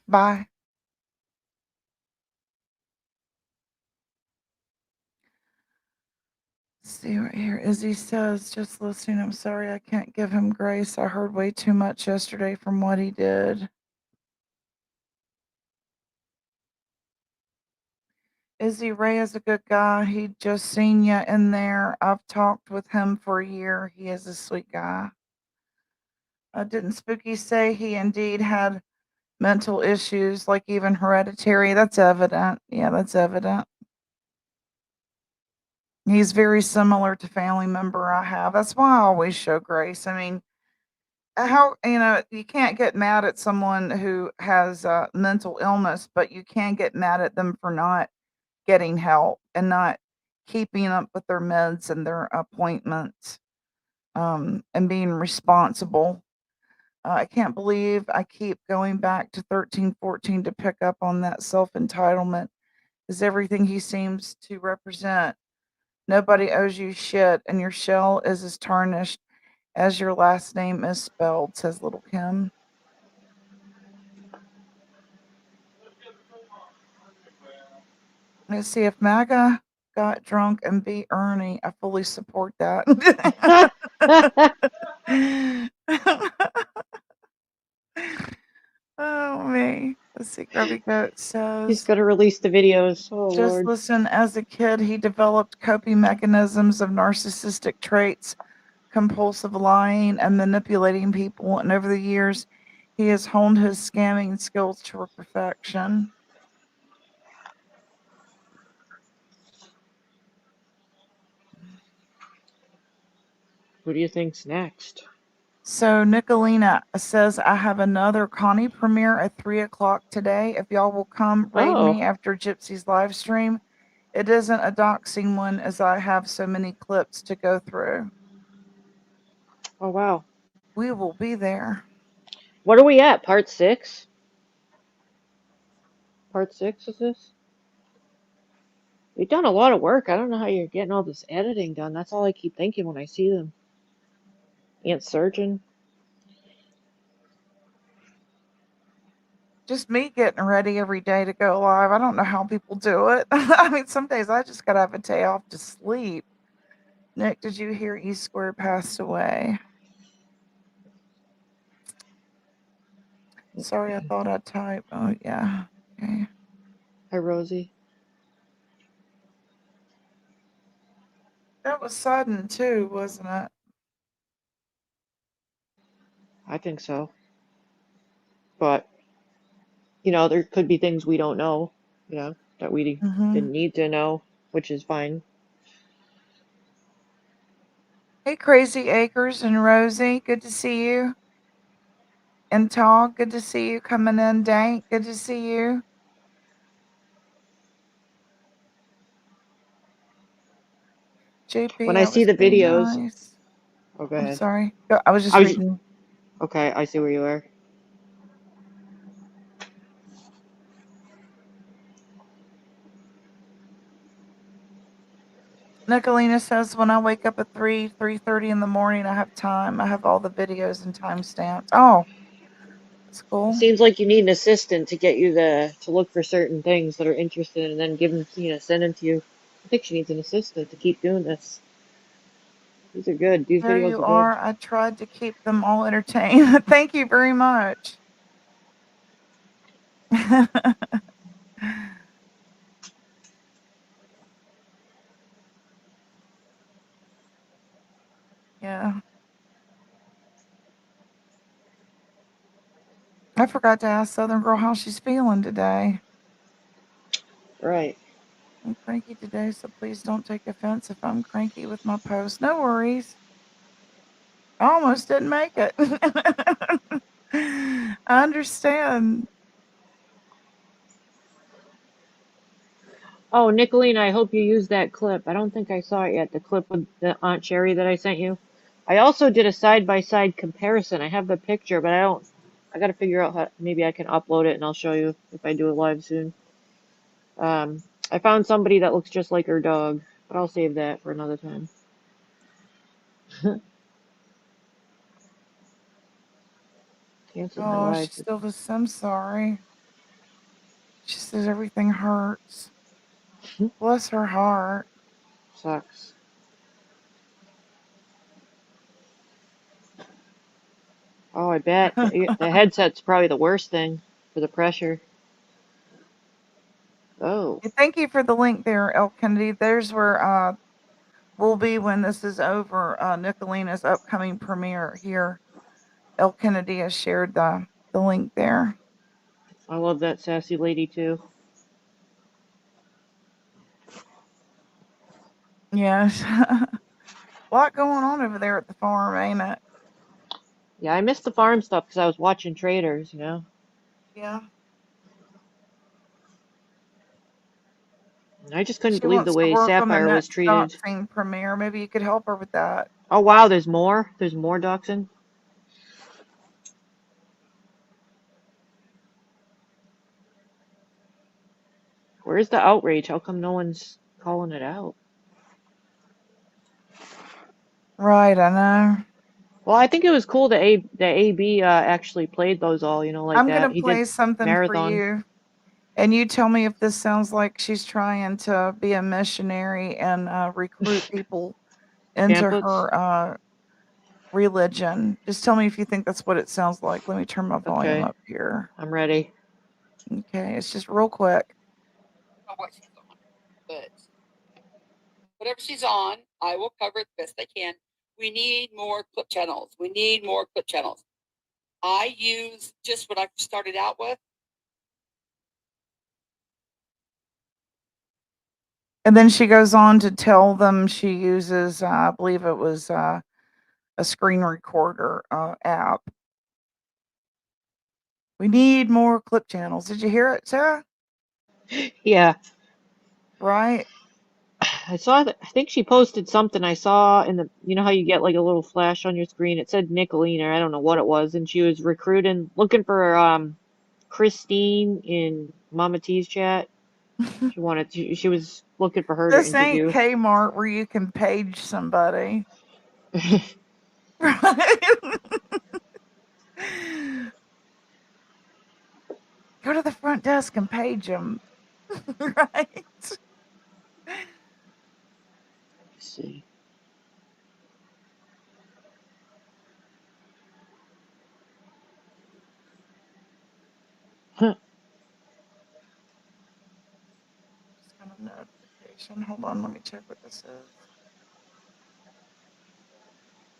Bye. See right here. Izzy says, just listening, I'm sorry I can't give him grace. I heard way too much yesterday from what he did. Izzy Ray is a good guy. He just seen you in there. I've talked with him for a year. He is a sweet guy. Didn't Spooky say he indeed had mental issues, like even hereditary? That's evident. Yeah, that's evident. He's very similar to family member I have. That's why I always show grace. I mean, how you can't get mad at someone who has mental illness, but you can get mad at them for not getting help and not keeping up with their meds and their appointments, and being responsible. I can't believe I keep going back to 1314 to pick up on that self entitlement is everything he seems to represent. Nobody owes you shit, and your shell is as tarnished as your last name is spelled, says Little Kim. Let's see if MAGA got drunk and beat Ernie. I fully support that. Oh, me. Let's see. Grubby Goat says. He's going to release the videos. Oh, Just Lord. listen, as a kid, he developed coping mechanisms of narcissistic traits, compulsive lying, and manipulating people. And over the years, he has honed his scamming skills to perfection. Who do you think's next? So Nicolina says, I have another Connie premiere at 3:00 today. If y'all will come raid me after Gypsy's live stream. It isn't a doxing one, as I have so many clips to go through. Oh, wow. We will be there. What are we at? Part 6? Part 6 is this? You've done a lot of work. I don't know how you're getting all this editing done. That's all I keep thinking when I see them. Aunt Surgeon. Just me getting ready every day to go live. I don't know how people do it. I mean, some days I just gotta have a day off to sleep. Nick, did you hear E Square passed away? Sorry, I thought I'd type. Oh, yeah. Okay. Hi, Rosie. That was sudden, too, wasn't it? I think so. But, there could be things we don't know, that we didn't need to know, which is fine. Hey, Crazy Acres and Rosie, good to see you. And Tog, good to see you coming in. Dank, good to see you. JP, When I see the being videos. nice. Oh, go I'm ahead. sorry. I was just reading. Okay, I see where you are. Nicolina says, when I wake up at 3:30 in the morning, I have time. I have all the videos and timestamps. Oh, that's cool. It seems like you need an assistant to get you to look for certain things that are interested and then give them, send them to you. I think she needs an assistant to keep doing this. These are good. These There videos you are are. I tried to keep them all entertained. Thank you very much. Yeah. I forgot to ask Southern Girl how she's feeling today. Right. I'm cranky today, so please don't take offense if I'm cranky with my post. No worries. I almost didn't make it. I understand. Oh, Nicolene, I hope you used that clip. I don't think I saw it yet, the clip with the Aunt Sherry that I sent you. I also did a side-by-side comparison. I have the picture, but I gotta figure out how, maybe I can upload it and I'll show you if I do it live soon. I found somebody that looks just like her dog, but I'll save that for another time. Canceled my Oh, live. she still just, I'm sorry. She says everything hurts. Bless her heart. Sucks. Oh, I bet. The headset's probably the worst thing for the pressure. Oh. Thank you for the link there, El Kennedy. There's where we'll be when this is over. Nicolina's upcoming premiere here. El Kennedy has shared the link there. I love that sassy lady too. Yes. A lot going on over there at the farm, ain't it? Yeah, I missed the farm stuff because I was watching Traders, you know. Yeah. I just couldn't She believe the wants to way work on the Sapphire was next treated. doxing premiere. Maybe you could help her with that. Oh wow, there's more? There's more Dachshund? Where's the outrage? How come no one's calling it out? Right, I know. Well, I think it was cool that AB actually played those all, you know, like I'm that. gonna He did play something for marathon. you, and you tell me if this sounds like she's trying to be a missionary and recruit people into Pamphlets? her religion. Just tell me if you think that's what it sounds like. Let me turn my volume Okay. up here. I'm ready. Okay, it's just real quick. What she's on, but whatever she's on, I will cover it the best I can. We need more clip channels. We need more clip channels. I use just what I started out with. And then she goes on to tell them she uses, I believe it was a screen recorder app. We need more clip channels. Did you hear it, Sarah? Yeah. Right? I saw that. I think she posted something I saw in the, you know how you get like a little flash on your screen? It said Nicolina, I don't know what it was, and she was recruiting, looking for Christine in Mama T's chat. She was looking for her to This ain't interview. Kmart where you can page somebody. Go to the front desk and page them. Right? Let's see. Huh. Just got a notification. Hold on, let me check what this is.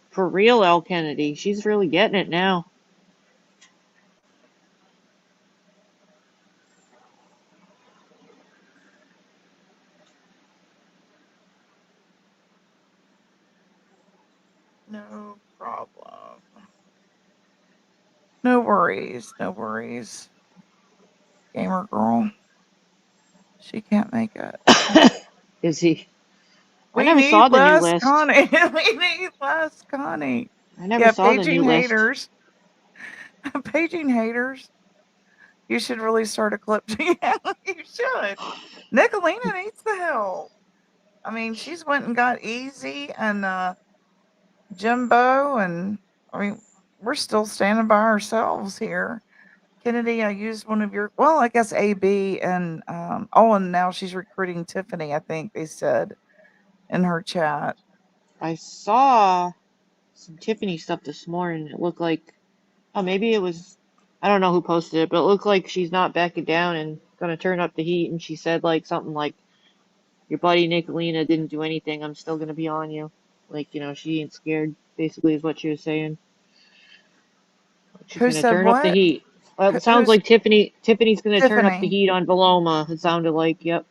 For real, L. Kennedy. She's really getting it now. No problem. No worries. No worries. Gamer girl. She can't make it. Is he? I We never saw need the new less list. Connie. We need less Connie. I never Yeah, saw the new paging list. haters. Paging haters. You should really start a clip. Yeah, you should. Nicolina needs the help. I mean, she's went and got Easy and Jimbo, and I mean, we're still standing by ourselves here. Kennedy, I used one of your, well, I guess AB and now she's recruiting Tiffany, I think they said in her chat. I saw some Tiffany stuff this morning. It looked like, oh, maybe it was, I don't know who posted it, but it looked like she's not backing down and gonna turn up the heat. And she said like something like, "Your buddy Nicolina didn't do anything. I'm still gonna be on you." Like, you know, she ain't scared. Basically, is what she was saying. She's Who gonna said turn up the what? heat. Well, it sounds Who's like Tiffany's gonna turn up the Tiffany? heat on Paloma. It sounded like, yep.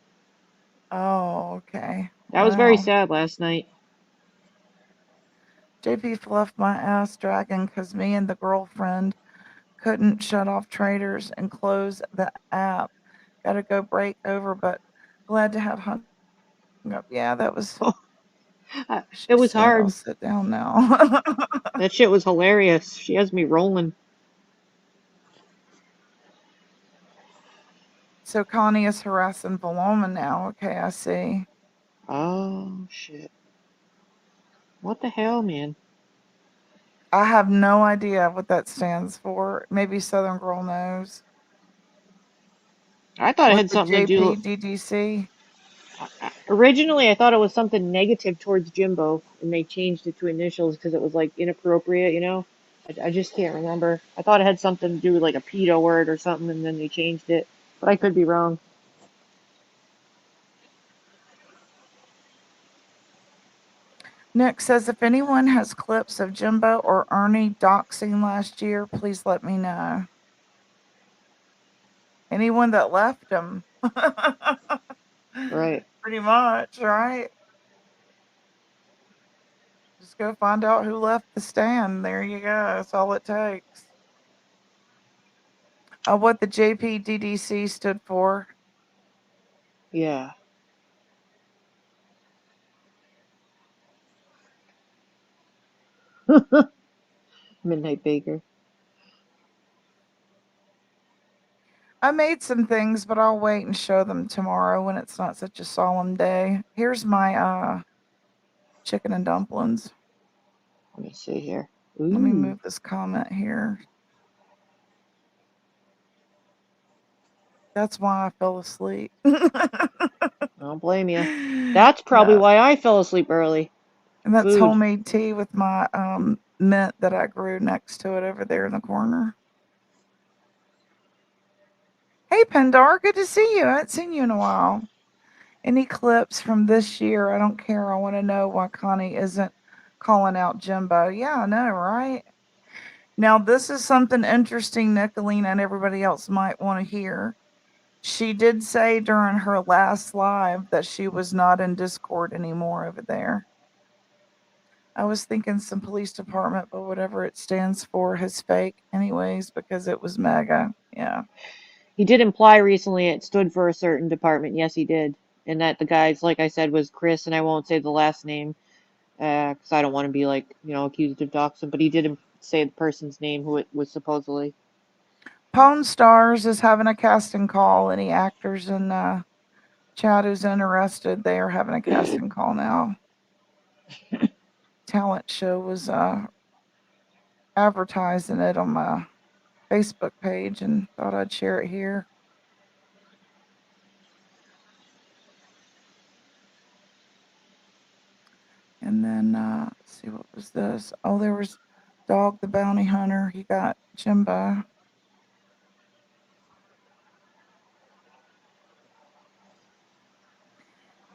Oh, okay. That was very Wow. sad last night. JP fluffed my ass dragging because me and the girlfriend couldn't shut off traders and close the app. Gotta go break over, but glad to have hung up. Yeah, that was. It was said, I'll hard. sit down now. That shit was hilarious. She has me rolling. So Connie is harassing Paloma now. Okay, I see. Oh, shit. What the hell, man? I have no idea what that stands for. Maybe Southern Girl knows. I thought it With had the something to do. JPDDC. Originally, I thought it was something negative towards Jimbo, and they changed it to initials because it was like inappropriate, you know? I just can't remember. I thought it had something to do with like a pedo word or something, and then they changed it. But I could be wrong. Nick says, if anyone has clips of Jimbo or Ernie doxing last year, please let me know. Anyone that left him. Right. Pretty much, right? Just go find out who left the stand. There you go. That's all it takes. What the JPDDC stood for. Yeah. Midnight Baker. I made some things, but I'll wait and show them tomorrow when it's not such a solemn day. Here's my chicken and dumplings. Let me see here. Let me Ooh. move this comment here. That's why I fell asleep. I don't blame you. That's probably why I fell asleep early. And that's Food. homemade tea with my mint that I grew next to it over there in the corner. Hey, Pendar, good to see you. I haven't seen you in a while. Any clips from this year? I don't care. I want to know why Connie isn't calling out Jimbo. Yeah, I know, right? Now, this is something interesting Nicolene and everybody else might want to hear. She did say during her last live that she was not in Discord anymore over there. I was thinking some police department, but whatever it stands for is fake anyways because it was mega. Yeah. He did imply recently it stood for a certain department. Yes, he did. And that the guy's, like I said, was Chris, and I won't say the last name because I don't want to be, like, you know, accused of doxing, but he did say the person's name who it was supposedly. Pawn Stars is having a casting call. Any actors in chat who's interested, they are having a casting call now. Talent show was advertising it on my Facebook page and thought I'd share it here. And then let's see, what was this? Oh, there was Dog the Bounty Hunter. He got Jimbo.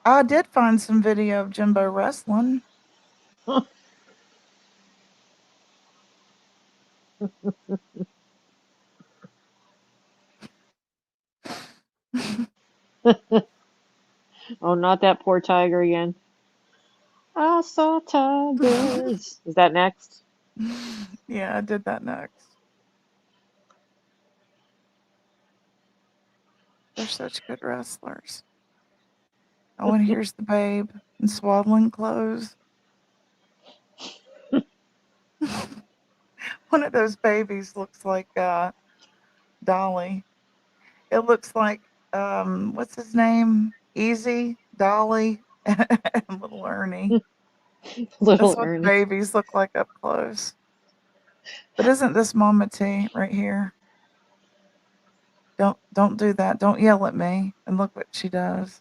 I did find some video of Jimbo wrestling. Oh, not that poor tiger again. I saw tigers. Is that next? Yeah, I did that next. They're such good wrestlers. Oh, and here's the babe in swaddling clothes. One of those babies looks like Dolly. It looks like what's his name? Easy, Dolly, and little Ernie. Little That's what the Ernie. babies look like up close. But isn't this Mama T right here? Don't do that. Don't yell at me. And look what she does.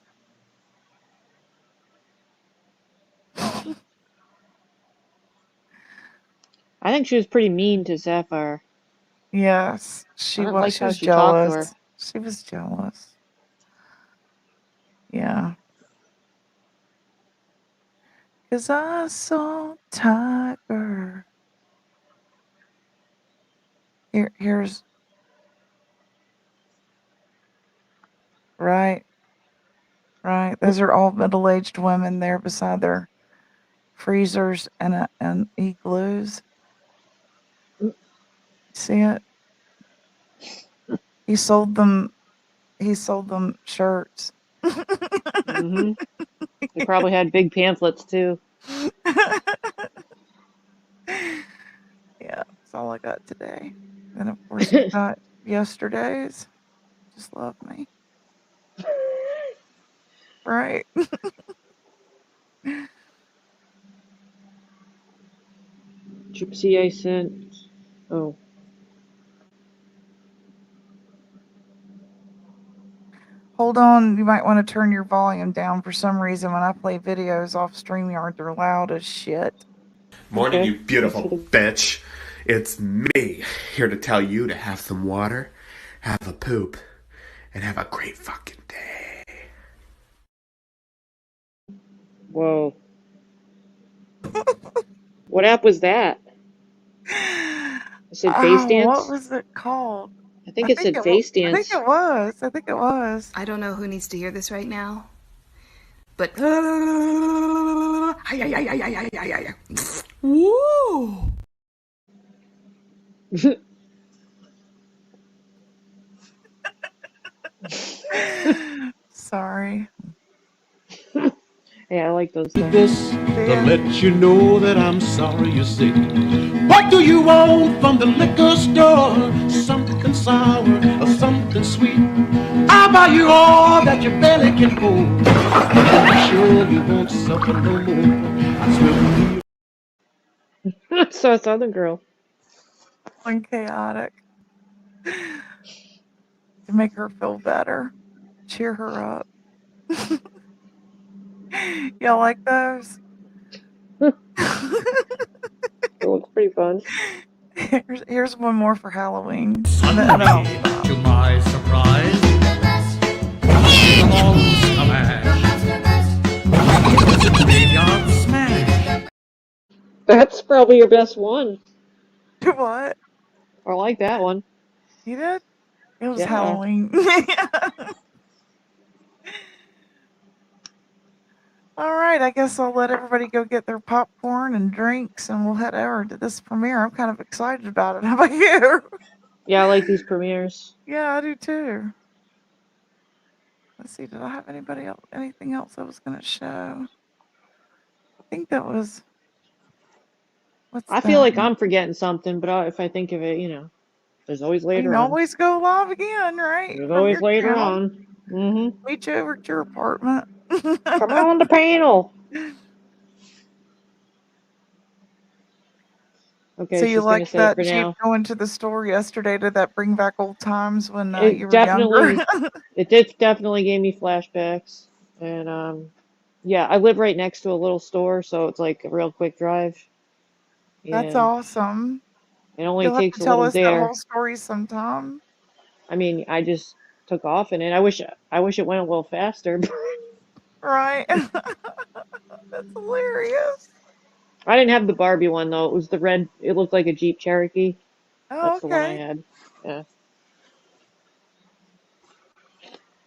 I think she was pretty mean to Sapphire. Yes, I she didn't was. like She how was she talked to her. jealous. She was jealous. Yeah. 'Cause I saw Tiger. Here's right. Right. Those are all middle-aged women there beside their freezers and igloos. See it? He sold them shirts. Mm-hmm. They probably had big pamphlets too. Yeah, that's all I got today. Then of course we got yesterday's. Just love me. Right. Gypsy I sent. Oh. Hold on, you might want to turn your volume down. For some reason, when I play videos off StreamYard, they're loud as shit. Morning, Okay. you beautiful bitch. It's me, here to tell you to have some water, have a poop, and have a great fucking day. Whoa. What app was that? It said Face What Dance? was it called? I think it said Face I think Dance. it was. I think it was. I don't know who needs to hear this right now, but woo! Sorry. Yeah, I like those songs. This to let you know that I'm sorry you're sick. What do you want from the liquor store? Something sour or something sweet? I'll buy you all that your belly can hold. I'm sure you won't suffer no more. I swear to you. So it's Southern Girl. And chaotic. To make her feel better. Cheer her up. Y'all like those? It looks pretty fun. Here's one more for Halloween. Sunday, to my surprise, the halls of ash. Graveyard smash. That's probably your best one. What? I like that one. You did? It was Yeah. Halloween. All right, I guess I'll let everybody go get their popcorn and drinks, and we'll head over to this premiere. I'm kind of excited about it. How about you? Yeah, I like these premieres. Yeah, I do too. Let's see, did I have anything else I was going to show? I think that was. What's I that? feel like I'm forgetting something, but if I think of it, there's always We later can on. always go live again, right? There's From always your later channel. on. Mm-hmm. Meet you over at your apartment. Come on the panel. Okay, So you she's gonna liked set it that for Jeep now. going to the store yesterday? Did that bring back old times when you It were younger? definitely gave me flashbacks. And yeah, I live right next to a little store, so it's like a real quick drive. That's And awesome. it only You'll have takes to a tell little us that dare. whole story sometime. I mean, I just took off in it. I wish it went a little faster. Right. That's hilarious. I didn't have the Barbie one though. It was the red. It looked like a Jeep Cherokee. Oh, That's the one I okay. had. Yeah.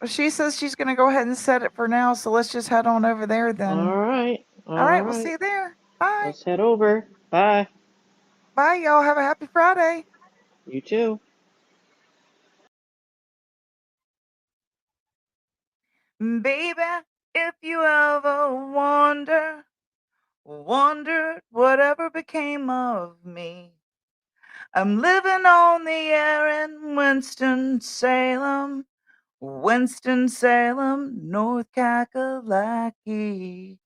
Well, she says she's going to go ahead and set it for now, so let's just head on over there then. All right. All right, we'll see you there. Bye. Let's head over. Bye. Bye, y'all. Have a happy Friday. You too. Baby, if you ever wondered whatever became of me. I'm living on the air in Winston-Salem, North Kakalaki.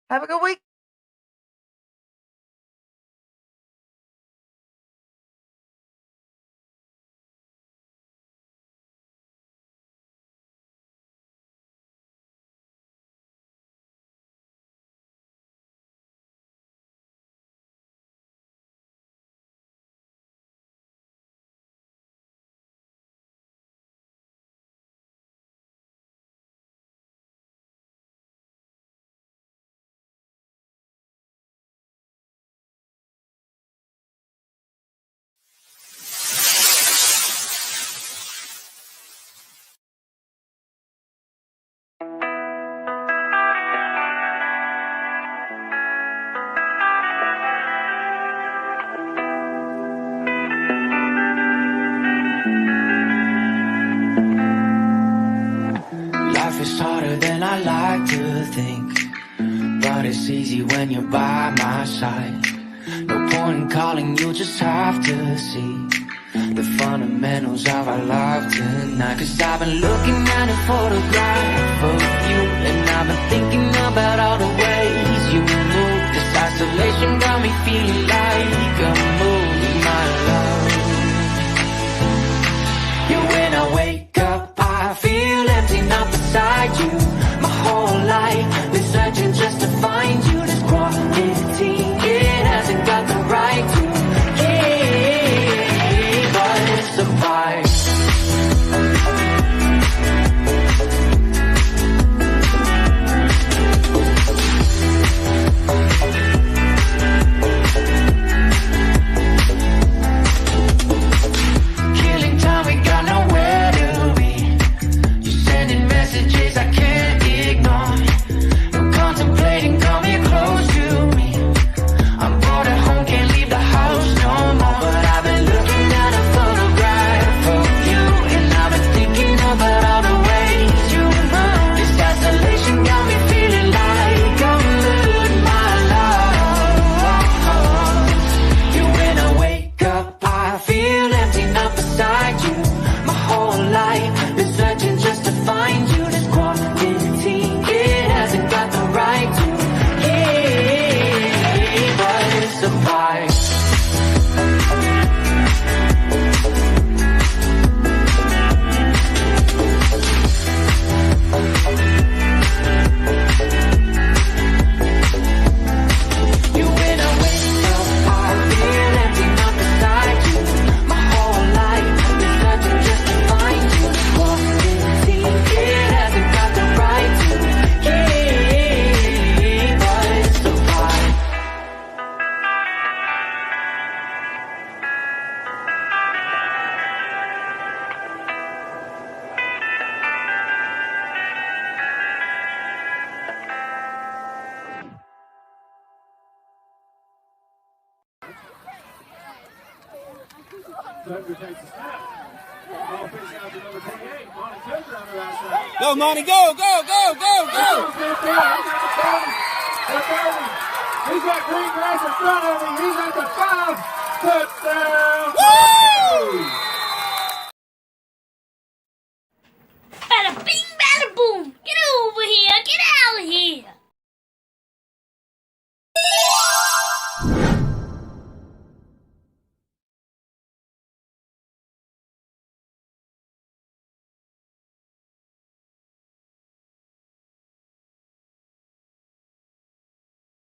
Have a good week. life is harder than I like to think, but it's easy when you're by my side. No point in calling, you just have to see the fundamentals of our life tonight. Cause I've been looking at a photograph of you, and I've been thinking about all the ways you move. This isolation got me feeling like a movie, my love. Yeah, when I wake up, I feel empty, not beside you. My whole life been searching just to find you. This quality, it hasn't got the right to keep us apart. Killing time, we got nowhere to be. You're sending messages I can't ignore. I'm contemplating coming close to me. I'm bored at home, can't leave the house no more. But I've been looking at a photograph of you, and I've been thinking about all the ways you move. This isolation got me feeling like I'm losing my love. Yeah, when I wake up, I feel empty, not beside you. My whole life been searching just to find you. This quality, it hasn't got the right to keep us apart. You, when I wake up, I feel empty, not beside you. My whole life been searching just to find you. Quality, it hasn't got the right to keep us apart. Go, Monty, go, go, go, go, go! He's got green grass in front of him. He's at the 5. Touchdown! Woo!